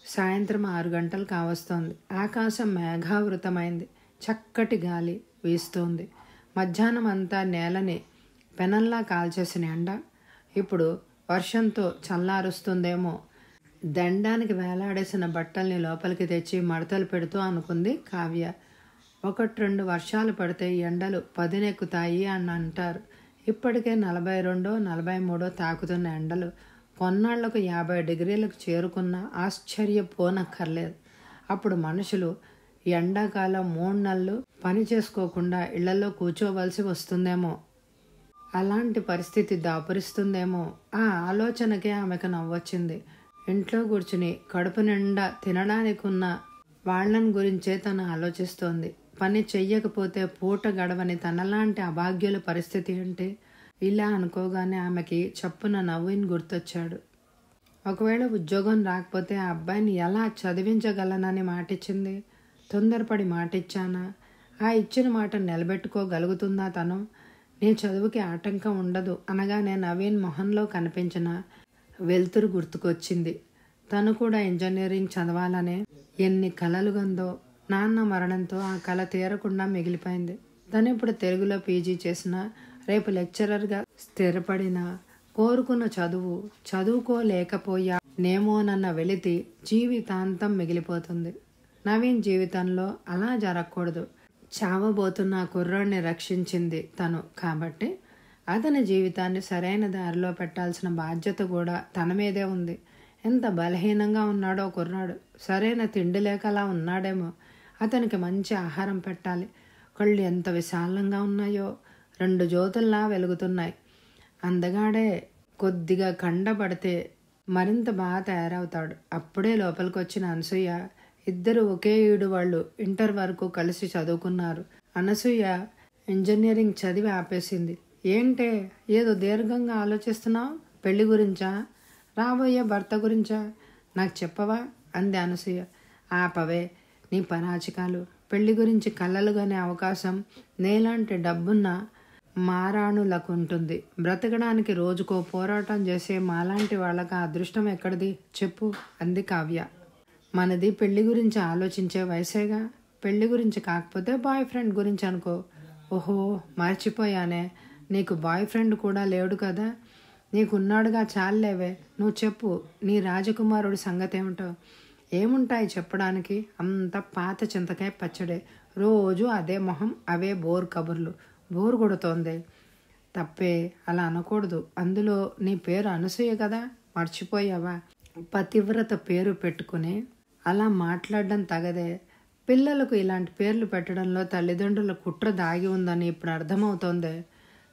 సాయంత్రం 6 గంటలు కావస్తోంది. ఆకాశం మేఘావృతమైంది. చక్కటి గాలి వీస్తోంది. మధ్యాహ్నం అంతా నేలని పెనంలా కాల్చేసిన ఎండ ఇప్పుడు వర్షంతో చల్లారుస్తుందేమో. దండానికి వేలాడేసిన బట్టల్ని లోపలికి తెచ్చి మడతలు పెడుతూ అనుకుంది కావ్య. 1-2 వర్షాలు పడితే ఎండలు పదునెక్కుతాయి అని అంటారు. ఇప్పటికే 42, 43 తాకుతున్న ఎండలు కొన్నాళ్లకు 50 డిగ్రీలకు చేరుకున్న ఆశ్చర్యపోనక్కర్లేదు. అప్పుడు మనుషులు ఎండాకాలం 3 నెలలు పని చేసుకోకుండా ఇళ్లలో కూర్చోవలసి వస్తుందేమో. అలాంటి పరిస్థితి దాపురిస్తుందేమో. ఆ ఆలోచనకే ఆమెకు నవ్వొచ్చింది. ఇంట్లో కూర్చుని కడుపు నిండా తినడానికి ఉన్న వాళ్ళని గురించే తను ఆలోచిస్తోంది. పని చెయ్యకపోతే పూట గడవని తనలాంటి అభాగ్యుల పరిస్థితి ఏంటి? ఇలా అనుకోగానే ఆమెకి చప్పున నవీన్ గుర్తొచ్చాడు. ఒకవేళ ఉద్యోగం రాకపోతే ఆ అబ్బాయిని ఎలా చదివించగలనని మాటిచ్చింది. తొందరపడి మాటిచ్చానా? ఆ ఇచ్చిన మాట నిలబెట్టుకోగలుగుతుందా తను? నీ చదువుకి ఆటంకం ఉండదు అనగానే నవీన్ మొహంలో కనిపించిన వెలుతురు గుర్తుకొచ్చింది. తను కూడా ఇంజనీరింగ్ చదవాలనే ఎన్ని కలలు గందో. నాన్న మరణంతో ఆ కళ తీరకుండా మిగిలిపోయింది. తను ఇప్పుడు తెలుగులో పీజీ చేసిన, రేపు లెక్చరర్గా స్థిరపడిన, కోరుకున్న చదువు చదువుకోలేకపోయానేమోనన్న వెలితి జీవితాంతం మిగిలిపోతుంది. నవీన్ జీవితంలో అలా జరగకూడదు. చావబోతున్న కుర్రాడిని రక్షించింది తను కాబట్టి అతని జీవితాన్ని సరైన దారిలో పెట్టాల్సిన బాధ్యత కూడా తన మీదే ఉంది. ఎంత బలహీనంగా ఉన్నాడో కుర్రాడు. సరైన తిండి లేక అలా ఉన్నాడేమో. అతనికి మంచి ఆహారం పెట్టాలి. కళ్ళు ఎంత విశాలంగా ఉన్నాయో, 2 జ్యోతుల్లా వెలుగుతున్నాయి. అందగాడే కొద్దిగా కండపడితే మరింత బాగా తయారవుతాడు. అప్పుడే లోపలికి వచ్చిన అనసూయ. ఇద్దరు ఒకే ఈడు వాళ్ళు ఇంటర్ వరకు కలిసి చదువుకున్నారు. అనసూయ ఇంజనీరింగ్ చదివి ఆపేసింది. ఏంటే ఏదో దీర్ఘంగా ఆలోచిస్తున్నావు? పెళ్లి గురించా? రాబోయే భర్త గురించా? నాకు చెప్పవా అంది అనసూయ. ఆపవే నీ పరాచికాలు. పెళ్లి గురించి కలలుగానే అవకాశం నేలాంటి డబ్బున్న మారాణులకు ఉంటుంది. బ్రతకడానికి రోజుకో పోరాటం చేసే మాలాంటి వాళ్ళకి అదృష్టం ఎక్కడిది చెప్పు అంది కావ్య. మనది పెళ్లి గురించి ఆలోచించే వయసేగా. పెళ్లి గురించి కాకపోతే బాయ్ ఫ్రెండ్ గురించి అనుకో. ఓహో మర్చిపోయానే, నీకు బాయ్ ఫ్రెండ్ కూడా లేడు కదా. నీకున్నాడుగా, చాలేవే. నువ్వు చెప్పు నీ రాజకుమారుడి సంగతి ఏమిటో. ఏముంటాయి చెప్పడానికి? అంత పాత చింతకాయ పచ్చడే. రోజు అదే మొహం, అవే బోర్ కబుర్లు. బోర్ కొడుతోంది. తప్పే, అలా అనకూడదు. అందులో నీ పేరు అనసూయ కదా, మర్చిపోయావా? పతివ్రత పేరు పెట్టుకుని అలా మాట్లాడడం తగదే. పిల్లలకు ఇలాంటి పేర్లు పెట్టడంలో తల్లిదండ్రుల కుట్ర దాగి ఉందని ఇప్పుడు అర్థమవుతోంది.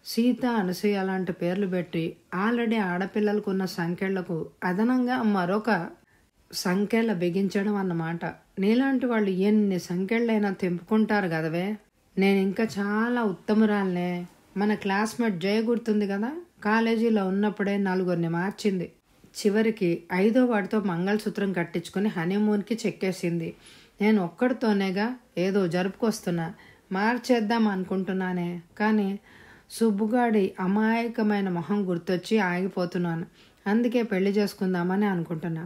సీత, అనసూయ లాంటి పేర్లు పెట్టి ఆల్రెడీ ఆడపిల్లలకు ఉన్న సంఖ్యలకు అదనంగా మరొక సంఖ్యల బిగించడం అన్నమాట. నీలాంటి వాళ్ళు ఎన్ని సంఖ్యలైనా తెంపుకుంటారు కదవే. నేను ఇంకా చాలా ఉత్తమురాలనే. మన క్లాస్మేట్ జయ గుర్తుంది కదా, కాలేజీలో ఉన్నప్పుడే 4 మార్చింది. చివరికి 5వ వాడితో మంగళసూత్రం కట్టించుకుని హనీమూన్కి చెక్కేసింది. నేను ఒక్కడితోనేగా ఏదో జరుపుకొస్తున్నా. మార్చేద్దాం అనుకుంటున్నానే, కానీ సుబ్బుగాడి అమాయకమైన మొహం గుర్తొచ్చి ఆగిపోతున్నాను. అందుకే పెళ్లి చేసుకుందామని అనుకుంటున్నా.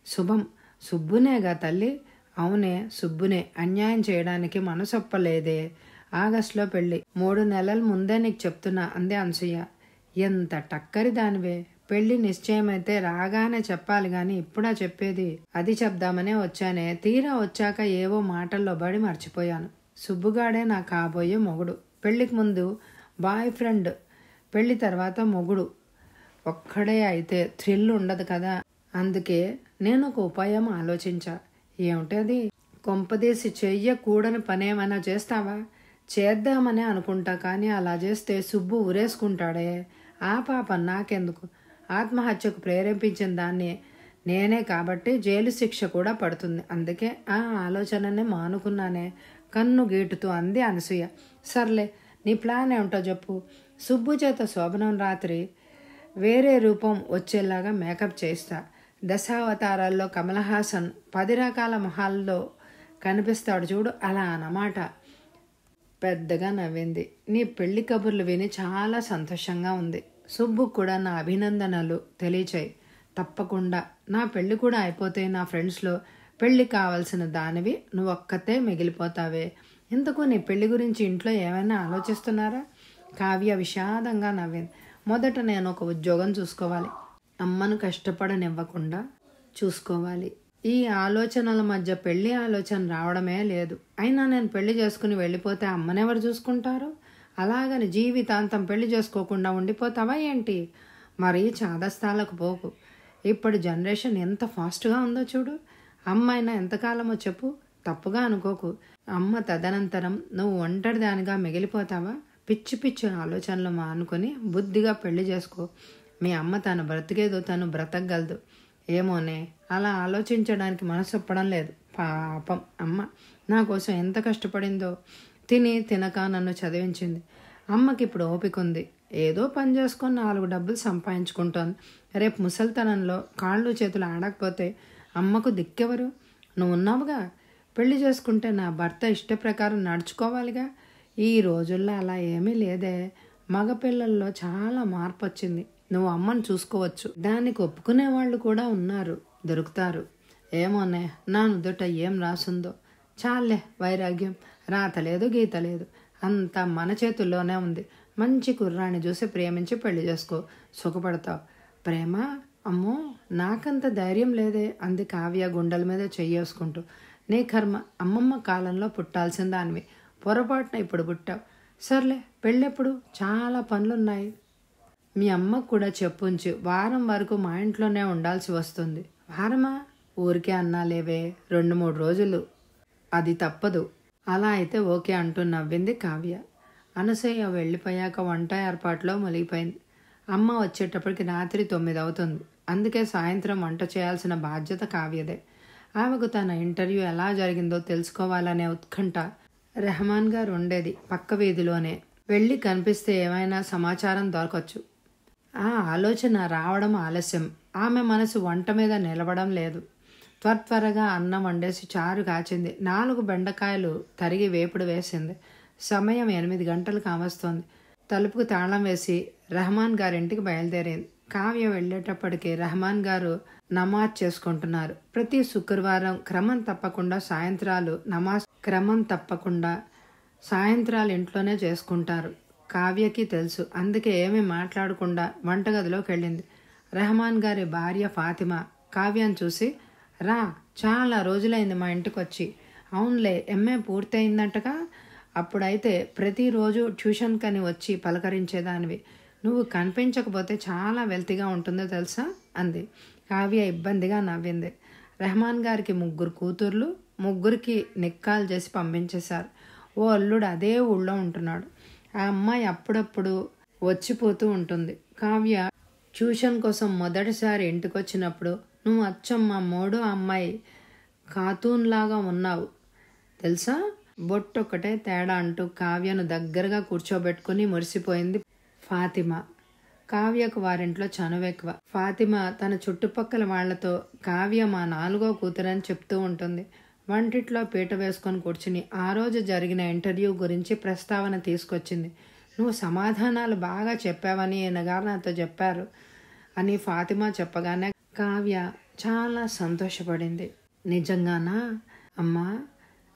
శుభం, సుబ్బునేగా తల్లి? అవునే సుబ్బునే. అన్యాయం చేయడానికి మనసొప్పలేదే. ఆగస్టులో పెళ్లి, 3 నెలల ముందే నీకు చెప్తున్నా అందే అనసూయ. ఎంత టక్కరి దానివే. పెళ్లి నిశ్చయమైతే రాగానే చెప్పాలి గాని ఇప్పుడా చెప్పేది? అది చెప్దామనే వచ్చానే. తీరా వచ్చాక ఏవో మాటల్లో పడి మర్చిపోయాను. సుబ్బుగాడే నా కాబోయే మొగుడు. పెళ్లికి ముందు బాయ్ ఫ్రెండ్, పెళ్లి తర్వాత మొగుడు ఒక్కడే అయితే థ్రిల్ ఉండదు కదా. అందుకే నేను ఒక ఉపాయం ఆలోచించా. ఏమిటది? కొంపదీసి చెయ్యకూడని పనేమైనా చేస్తావా? చేద్దామనే అనుకుంటా, కానీ అలా చేస్తే సుబ్బు ఉరేసుకుంటాడే. ఆ పాపం నాకెందుకు? ఆత్మహత్యకు ప్రేరేపించిన దాన్ని నేనే కాబట్టి జైలు శిక్ష కూడా పడుతుంది. అందుకే ఆ ఆలోచననే మానుకున్నానే కన్ను గీటుతూ అంది అనసూయ. సర్లే, నీ ప్లాన్ ఏమిటో చెప్పు. సుబ్బు చేత శోభనం రాత్రి వేరే రూపం వచ్చేలాగా మేకప్ చేస్తా. దశావతారాల్లో కమల్ హాసన్ 10 రకాల మొహాల్లో కనిపిస్తాడు చూడు, అలా అన్నమాట. పెద్దగా నవ్వింది. నీ పెళ్లి కబుర్లు విని చాలా సంతోషంగా ఉంది. సుబ్బు కూడా నా అభినందనలు తెలియచేయి. తప్పకుండా. నా పెళ్లి కూడా అయిపోతే నా ఫ్రెండ్స్లో పెళ్లి కావాల్సిన దానివి నువ్వొక్కతే మిగిలిపోతావే. ఇంతకు నీ పెళ్లి గురించి ఇంట్లో ఏమైనా ఆలోచిస్తున్నారా? కావ్య విషాదంగా నవ్వింది. మొదట నేను ఒక ఉద్యోగం చూసుకోవాలి. అమ్మను కష్టపడనివ్వకుండా చూసుకోవాలి. ఈ ఆలోచనల మధ్య పెళ్లి ఆలోచన రావడమే లేదు. అయినా నేను పెళ్లి చేసుకుని వెళ్ళిపోతే అమ్మనెవరు చూసుకుంటారు? అలాగని జీవితాంతం పెళ్లి చేసుకోకుండా ఉండిపోతావా ఏంటి? మరీ చాదస్తాలకు పోకు. ఇప్పుడు జనరేషన్ ఎంత ఫాస్ట్గా ఉందో చూడు. అమ్మైనా ఎంతకాలమో చెప్పు. తప్పుగా అనుకోకు. అమ్మ తదనంతరం నువ్వు ఒంటరి దానిగా మిగిలిపోతావా? పిచ్చి పిచ్చి ఆలోచనలు మానుకొని బుద్ధిగా పెళ్లి చేసుకో. మీ అమ్మ తను బ్రతికేదో తను బ్రతకగలదు. ఏమోనే, అలా ఆలోచించడానికి మనసు ఒప్పడం లేదు. పాపం అమ్మ నా కోసం ఎంత కష్టపడిందో. తిని తినక నన్ను చదివించింది. అమ్మకి ఇప్పుడు ఓపిక ఉంది. ఏదో పని చేసుకొని 4 డబ్బులు సంపాదించుకుంటోంది. రేపు ముసలితనంలో కాళ్ళు చేతులు ఆడకపోతే అమ్మకు దిక్కెవరు? నువ్వు ఉన్నావుగా. పెళ్లి చేసుకుంటే నా భర్త ఇష్ట ప్రకారం నడుచుకోవాలిగా. ఈ రోజుల్లో అలా ఏమీ లేదే. మగపిల్లల్లో చాలా మార్పు వచ్చింది. నువ్వు అమ్మను చూసుకోవచ్చు. దానికి ఒప్పుకునే వాళ్ళు కూడా ఉన్నారు, దొరుకుతారు. ఏమోనే, నా నుదుట ఏం రాసుందో. చాలే వైరాగ్యం. రాత లేదు, గీత లేదు. అంతా మన చేతుల్లోనే ఉంది. మంచి కుర్రాన్ని చూసి ప్రేమించి పెళ్లి చేసుకో, సుఖపడతావు. ప్రేమ? అమ్మో, నాకంత ధైర్యం లేదే అంది కావ్య గుండెల మీద చెయ్యేసుకుంటూ. నీ కర్మ. అమ్మమ్మ కాలంలో పుట్టాల్సిన దానివి. పొరపాటున ఇప్పుడు పుట్టావు. సర్లే, పెళ్ళెప్పుడు? చాలా పనులున్నాయి. మీ అమ్మకు కూడా చెప్పుంచి వారం వరకు మా ఇంట్లోనే ఉండాల్సి వస్తుంది. వారమా? ఊరికే అన్నాలేవే, 2-3 రోజులు. అది తప్పదు. అలా అయితే ఓకే అంటూ నవ్వింది కావ్య. అనసూయ వెళ్ళిపోయాక వంట ఏర్పాట్లో మునిగిపోయింది. అమ్మ వచ్చేటప్పటికి రాత్రి 9 అవుతుంది. అందుకే సాయంత్రం వంట చేయాల్సిన బాధ్యత కావ్యదే. ఆమెకు తన ఇంటర్వ్యూ ఎలా జరిగిందో తెలుసుకోవాలనే ఉత్కంఠ. రెహమాన్ గారు ఉండేది పక్క వీధిలోనే. వెళ్ళి కనిపిస్తే ఏమైనా సమాచారం దొరకచ్చు. ఆ ఆలోచన రావడం ఆలస్యం. ఆమె మనసు వంట మీద నిలబడం లేదు. త్వరగా అన్నం వండేసి చారు కాచింది. 4 బెండకాయలు తరిగి వేపుడు వేసింది. సమయం 8 గంటలు కావస్తోంది. తలుపుకు తాళం వేసి రెహమాన్ గారింటికి బయలుదేరింది. కావ్య వెళ్ళేటప్పటికి రెహమాన్ గారు నమాజ్ చేసుకుంటున్నారు. ప్రతి శుక్రవారం క్రమం తప్పకుండా సాయంత్రాలు ఇంట్లోనే చేసుకుంటారు. కావ్యకి తెలుసు. అందుకే ఏమీ మాట్లాడకుండా వంటగదిలోకి వెళ్ళింది. రెహమాన్ గారి భార్య ఫాతిమా కావ్యాన్ని చూసి, రా, చాలా రోజులైంది మా ఇంటికి వచ్చి. అవునులే, ఎంఏ పూర్తయిందంటగా. అప్పుడైతే ప్రతిరోజు ట్యూషన్ కని వచ్చి పలకరించేదానివి. నువ్వు కనిపించకపోతే చాలా వెల్తిగా ఉంటుందో తెలుసా అంది. కావ్య ఇబ్బందిగా నవ్వింది. రెహమాన్ గారికి 3 కూతుర్లు, 3కి నిక్కాలు చేసి పంపించేశారు. ఓ అల్లుడు అదే ఊళ్ళో ఉంటున్నాడు. ఆ అమ్మాయి అప్పుడప్పుడు వచ్చిపోతూ ఉంటుంది. కావ్య ట్యూషన్ కోసం మొదటిసారి ఇంటికొచ్చినప్పుడు, నువ్వు అచ్చం మా 3వ అమ్మాయి ఖాతూన్లాగా ఉన్నావు తెలుసా, బొట్టొక్కటే తేడా అంటూ కావ్యను దగ్గరగా కూర్చోబెట్టుకుని మురిసిపోయింది ఫాతిమా. కావ్యకు వారింట్లో చనువెక్కువ. ఫాతిమా తన చుట్టుపక్కల వాళ్లతో కావ్య మా 4వ కూతురని చెప్తూ ఉంటుంది. వంటిట్లో పీట వేసుకొని కూర్చుని ఆ రోజు జరిగిన ఇంటర్వ్యూ గురించి ప్రస్తావన తీసుకొచ్చింది. నువ్వు సమాధానాలు బాగా చెప్పావని ఈయనగారు నాతో చెప్పారు అని ఫాతిమా చెప్పగానే కావ్య చాలా సంతోషపడింది. నిజంగానా అమ్మా?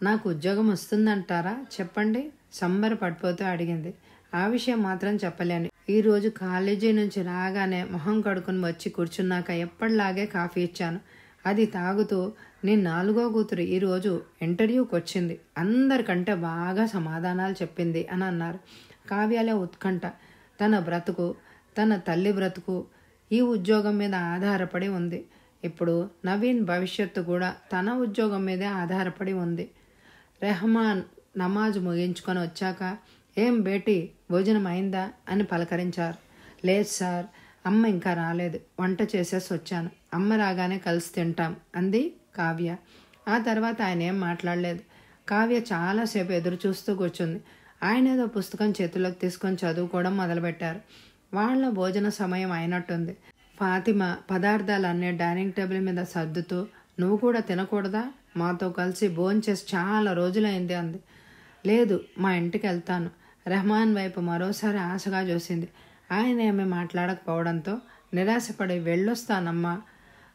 నాకు ఉద్యోగం వస్తుందంటారా? చెప్పండి, సంబరపడిపోతూ అడిగింది. ఆ విషయం మాత్రం చెప్పలేను. ఈరోజు కాలేజీ నుంచి రాగానే మొహం కడుకుని వచ్చి కూర్చున్నాక ఎప్పటిలాగే కాఫీ ఇచ్చాను. అది తాగుతూ నీ 4వ కూతురు ఈరోజు ఇంటర్వ్యూకి వచ్చింది. అందరికంటే బాగా సమాధానాలు చెప్పింది అని అన్నారు. కావ్యాలే ఉత్కంఠ. తన బ్రతుకు, తన తల్లి బ్రతుకు ఈ ఉద్యోగం మీద ఆధారపడి ఉంది. ఇప్పుడు నవీన్ భవిష్యత్తు కూడా తన ఉద్యోగం మీదే ఆధారపడి ఉంది. రెహమాన్ నమాజ్ ముగించుకొని వచ్చాక, ఏం బేటీ, భోజనం అయిందా అని పలకరించారు. లేదు సార్, అమ్మ ఇంకా రాలేదు. వంట చేసేసి వచ్చాను. అమ్మ రాగానే కలిసి తింటాం అంది కావ్య. ఆ తర్వాత ఆయన ఏం మాట్లాడలేదు. కావ్య చాలాసేపు ఎదురు చూస్తూ కూర్చుంది. ఆయన ఏదో పుస్తకం చేతిలోకి తీసుకొని చదువుకోవడం మొదలుపెట్టారు. వాళ్ళ భోజన సమయం అయినట్టుంది. ఫాతిమ పదార్థాలన్నీ డైనింగ్ టేబుల్ మీద సర్దుతూ, నువ్వు కూడా తినకూడదా? మాతో కలిసి భోంచేసి చాలా రోజులైంది అంది. లేదు, మా ఇంటికి వెళ్తాను. రెహమాన్ వైపు మరోసారి ఆశగా చూసింది. ఆయన ఏమీ మాట్లాడకపోవడంతో నిరాశపడి వెళ్ళొస్తానమ్మా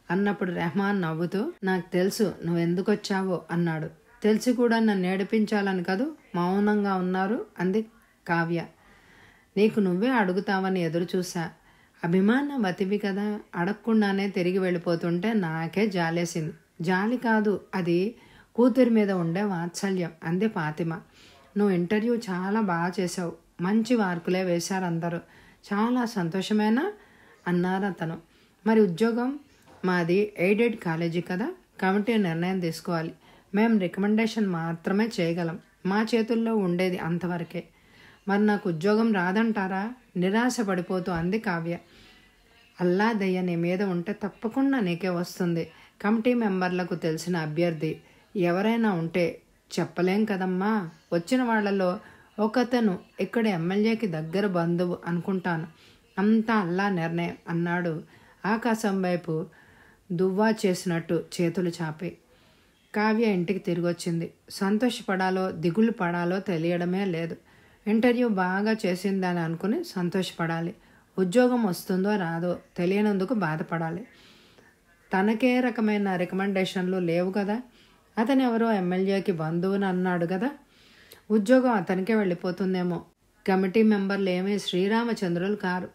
అన్నప్పుడు రెహమాన్ నవ్వుతూ, నాకు తెలుసు నువ్వెందుకు వచ్చావో అన్నాడు. తెలిసి కూడా నన్ను ఏడిపించాలని కదూ మౌనంగా ఉన్నారు అంది కావ్య. నీకు నువ్వే అడుగుతావని ఎదురు చూసా. అభిమానవతివి కదా, అడగకుండానే తిరిగి వెళ్ళిపోతుంటే నాకే జాలేసింది. జాలి కాదు, అది కూతురి మీద ఉండే వాత్సల్యం అంది ఫాతిమ. నువ్వు ఇంటర్వ్యూ చాలా బాగా చేసావు, మంచి మార్కులే వేశారు అందరూ. చాలా సంతోషమేనా అన్నారు అతను. మరి ఉద్యోగం? మాది ఎయిడెడ్ కాలేజీ కదా, కమిటీ నిర్ణయం తీసుకోవాలి. మేము రికమెండేషన్ మాత్రమే చేయగలం. మా చేతుల్లో ఉండేది అంతవరకే. మరి నాకు ఉద్యోగం రాదంటారా? నిరాశ పడిపోతూ అంది కావ్య. అల్లా దయ్య నీ మీద ఉంటే తప్పకుండా నీకే వస్తుంది. కమిటీ మెంబర్లకు తెలిసిన అభ్యర్థి ఎవరైనా ఉంటే చెప్పలేం కదమ్మా. వచ్చిన వాళ్లలో ఒకతను ఇక్కడ ఎమ్మెల్యేకి దగ్గర బంధువు అనుకుంటాను. అంతా అల్లా నిర్ణయం అన్నాడు ఆకాశం వైపు దువ్వా చేసినట్టు చేతులు చాపి. కావ్య ఇంటికి తిరిగి వచ్చింది. సంతోషపడాలో దిగులు పడాలో తెలియడమే లేదు. ఇంటర్వ్యూ బాగా చేసిందని అనుకుని సంతోషపడాలి. ఉద్యోగం వస్తుందో రాదో తెలియనందుకు బాధపడాలి. తనకే రకమైన రికమెండేషన్లు లేవు కదా. అతను ఎవరో ఎమ్మెల్యేకి బంధువుని అన్నాడు కదా. ఉద్యోగం అతనికే వెళ్ళిపోతుందేమో. కమిటీ మెంబర్లు ఏమీ శ్రీరామచంద్రులు కారు.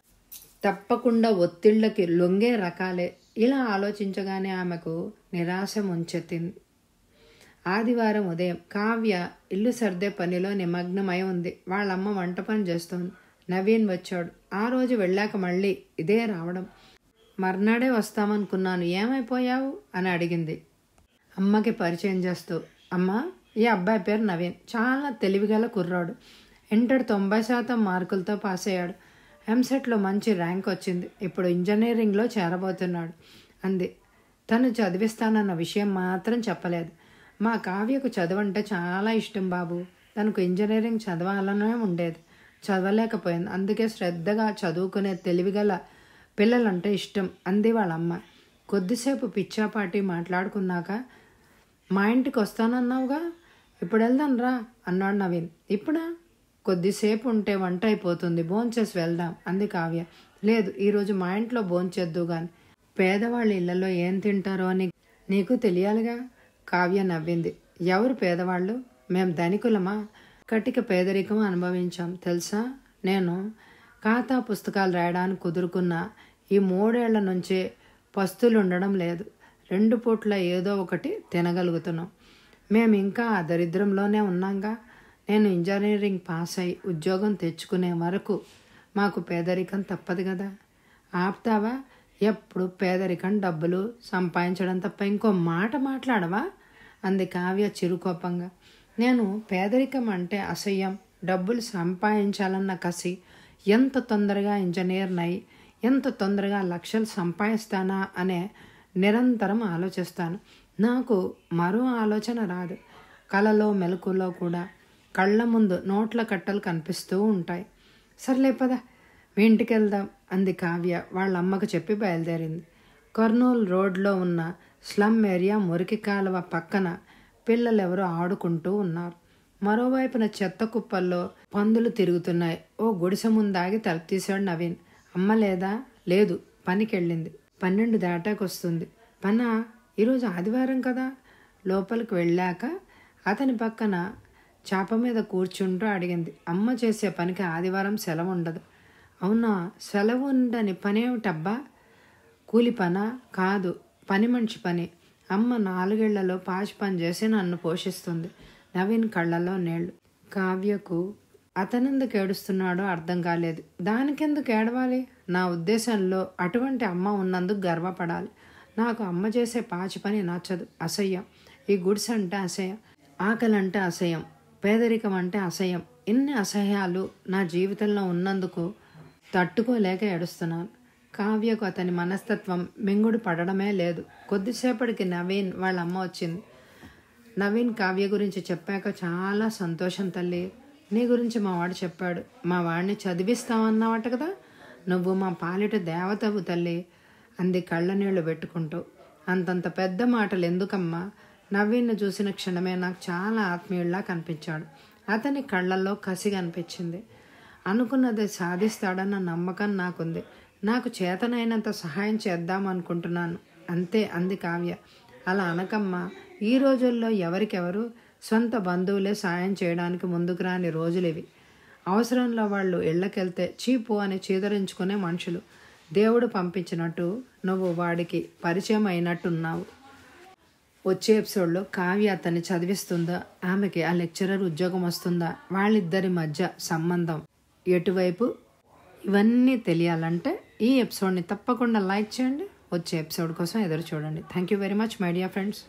తప్పకుండా ఒత్తిళ్లకి లొంగే రకాలే. ఇలా ఆలోచించగానే ఆమెకు నిరాశ ముంచెత్తింది. ఆదివారం ఉదయం కావ్య ఇల్లు సర్దే పనిలో నిమగ్నమై ఉంది. వాళ్ళమ్మ వంట పని చేస్తోంది. నవీన్ వచ్చాడు. ఆ రోజు వెళ్ళాక మళ్ళీ ఇదే రావడం. మర్నాడే వస్తామనుకున్నాను, ఏమైపోయావు అని అడిగింది అమ్మకి పరిచయం చేస్తూ. అమ్మ, ఈ అబ్బాయి పేరు నవీన్, చాలా తెలివిగల కుర్రాడు. ఇంటర్ 90% మార్కులతో పాస్ అయ్యాడు. ఎంసెట్లో మంచి ర్యాంక్ వచ్చింది. ఇప్పుడు ఇంజనీరింగ్లో చేరబోతున్నాడు అంది. తను చదివిస్తానన్న విషయం మాత్రం చెప్పలేదు. మా కావ్యకు చదువంటే చాలా ఇష్టం బాబు. తనకు ఇంజనీరింగ్ చదవాలనే ఉండేది, చదవలేకపోయింది. అందుకే శ్రద్ధగా చదువుకునే తెలివిగల పిల్లలంటే ఇష్టం అంది వాళ్ళమ్మ. కొద్దిసేపు పిచ్చాపాటి మాట్లాడుకున్నాక, మా ఇంటికి వస్తానన్నావుగా, ఇప్పుడు వెళ్దాం రా అన్నాడు నవీన్. ఇప్పుడా? కొద్దిసేపు ఉంటే వంట అయిపోతుంది, భోంచేసి వెళ్దాం అంది కావ్య. లేదు, ఈరోజు మా ఇంట్లో భోంచేద్దు గాని. పేదవాళ్ళ ఇళ్లలో ఏం తింటారో అని నీకు తెలియాలిగా. కావ్య నవ్వింది. ఎవరు పేదవాళ్ళు? మేం ధనికులమా? కటిక పేదరికం అనుభవించాం తెలుసా. నేను ఖాతా పుస్తకాలు రాయడానికి కుదురుకున్న ఈ 3 ఏళ్ల నుంచే పస్తులు ఉండడం లేదు. 2 పూట్ల ఏదో ఒకటి తినగలుగుతున్నాం. మేము ఇంకా ఆ దరిద్రంలోనే ఉన్నాంగా. నేను ఇంజనీరింగ్ పాస్ అయి ఉద్యోగం తెచ్చుకునే వరకు మాకు పేదరికం తప్పదు కదా. ఆపుతావా? ఎప్పుడు పేదరికం, డబ్బులు సంపాదించడం తప్ప ఇంకో మాట మాట్లాడవా అంది కావ్య చిరుకోపంగా. నేను పేదరికం అంటే అసహ్యం, డబ్బులు సంపాదించాలన్న కసి. ఎంత తొందరగా ఇంజనీర్నై ఎంత తొందరగా లక్షలు సంపాదిస్తానా అనే నిరంతరం ఆలోచిస్తాను. నాకు మరో ఆలోచన రాదు. కలలో మెలకులో కూడా కళ్ళ ముందు నోట్ల కట్టలు కనిపిస్తూ ఉంటాయి. సర్లే పద, మీ ఇంటికి వెళ్దాం అంది కావ్య వాళ్ళ అమ్మకు చెప్పి బయలుదేరింది. కర్నూలు రోడ్లో ఉన్న స్లమ్ ఏరియా మురికి కాలువ పక్కన పిల్లలెవరో ఆడుకుంటూ ఉన్నారు. మరోవైపున చెత్త కుప్పల్లో పందులు తిరుగుతున్నాయి. ఓ గుడిసె ముందాగి తలుపు తీశాడు నవీన్. అమ్మ లేదా? లేదు, పనికెళ్ళింది. 12 దాటాకొస్తుంది. పనా? ఈరోజు ఆదివారం కదా. లోపలికి వెళ్ళాక అతని పక్కన చాప మీద కూర్చుంటూ అడిగింది. అమ్మ చేసే పనికి ఆదివారం సెలవు ఉండదు. అవునా? సెలవు ఉండని పనేమిటబ్బా? కూలి పనా? కాదు, పని మనిషి పని. అమ్మ 4 ఏళ్లలో పాచి పని చేసి నన్ను పోషిస్తుంది. నవీన్ కళ్ళల్లో నీళ్లు. కావ్యకు అతనెందుకు ఏడుస్తున్నాడో అర్థం కాలేదు. దానికెందుకు ఏడవాలి? నా ఉద్దేశంలో అటువంటి అమ్మ ఉన్నందుకు గర్వపడాలి. నాకు అమ్మ చేసే పాచి పని నచ్చదు, అసహ్యం. ఈ గుడిసె అంటే అసహ్యం, ఆకలి అంటే అసహ్యం, పేదరికం అంటే అసహ్యం. ఇన్ని అసహ్యాలు నా జీవితంలో ఉన్నందుకు తట్టుకోలేక ఏడుస్తున్నాను. కావ్యకు అతని మనస్తత్వం మింగుడు పడడమే లేదు. కొద్దిసేపటికి నవీన్ వాళ్ళ అమ్మ వచ్చింది. నవీన్ కావ్య గురించి చెప్పాక చాలా సంతోషం తల్లి. నీ గురించి మా వాడు చెప్పాడు. మా వాడిని చదివిస్తామన్నావట కదా. నువ్వు మా పాలిట దేవతవు తల్లి. అంది కళ్ళ నీళ్లు పెట్టుకుంటూ. అంతంత పెద్ద మాటలు ఎందుకమ్మా? నవీన్ను చూసిన క్షణమే నాకు చాలా ఆత్మీయుల్లా కనిపించాడు. అతని కళ్ళల్లో కసి కనిపించింది. అనుకున్నది సాధిస్తాడన్న నమ్మకం నాకుంది. నాకు చేతనైనంత సహాయం చేద్దామనుకుంటున్నాను అంతే అంది కావ్య. అలా అనకమ్మా. ఈ రోజుల్లో ఎవరికెవరు సొంత బంధువులే సాయం చేయడానికి ముందుకు రాని రోజులివి. అవసరంలో వాళ్ళు ఇళ్ళకెళ్తే చీపు అని చీదరించుకునే మనుషులు. దేవుడు పంపించినట్టు నువ్వు వాడికి పరిచయం అయినట్టున్నావు. వచ్చే ఎపిసోడ్లో కావ్య అతన్ని చదివిస్తుందా, ఆమెకి ఆ లెక్చరర్ ఉద్యోగం వస్తుందా, వాళ్ళిద్దరి మధ్య సంబంధం ఎటువైపు, ఇవన్నీ తెలియాలంటే ఈ ఎపిసోడ్ని తప్పకుండా లైక్ చేయండి. వచ్చే ఎపిసోడ్ కోసం ఎదురు చూడండి. Thank you very much my dear friends.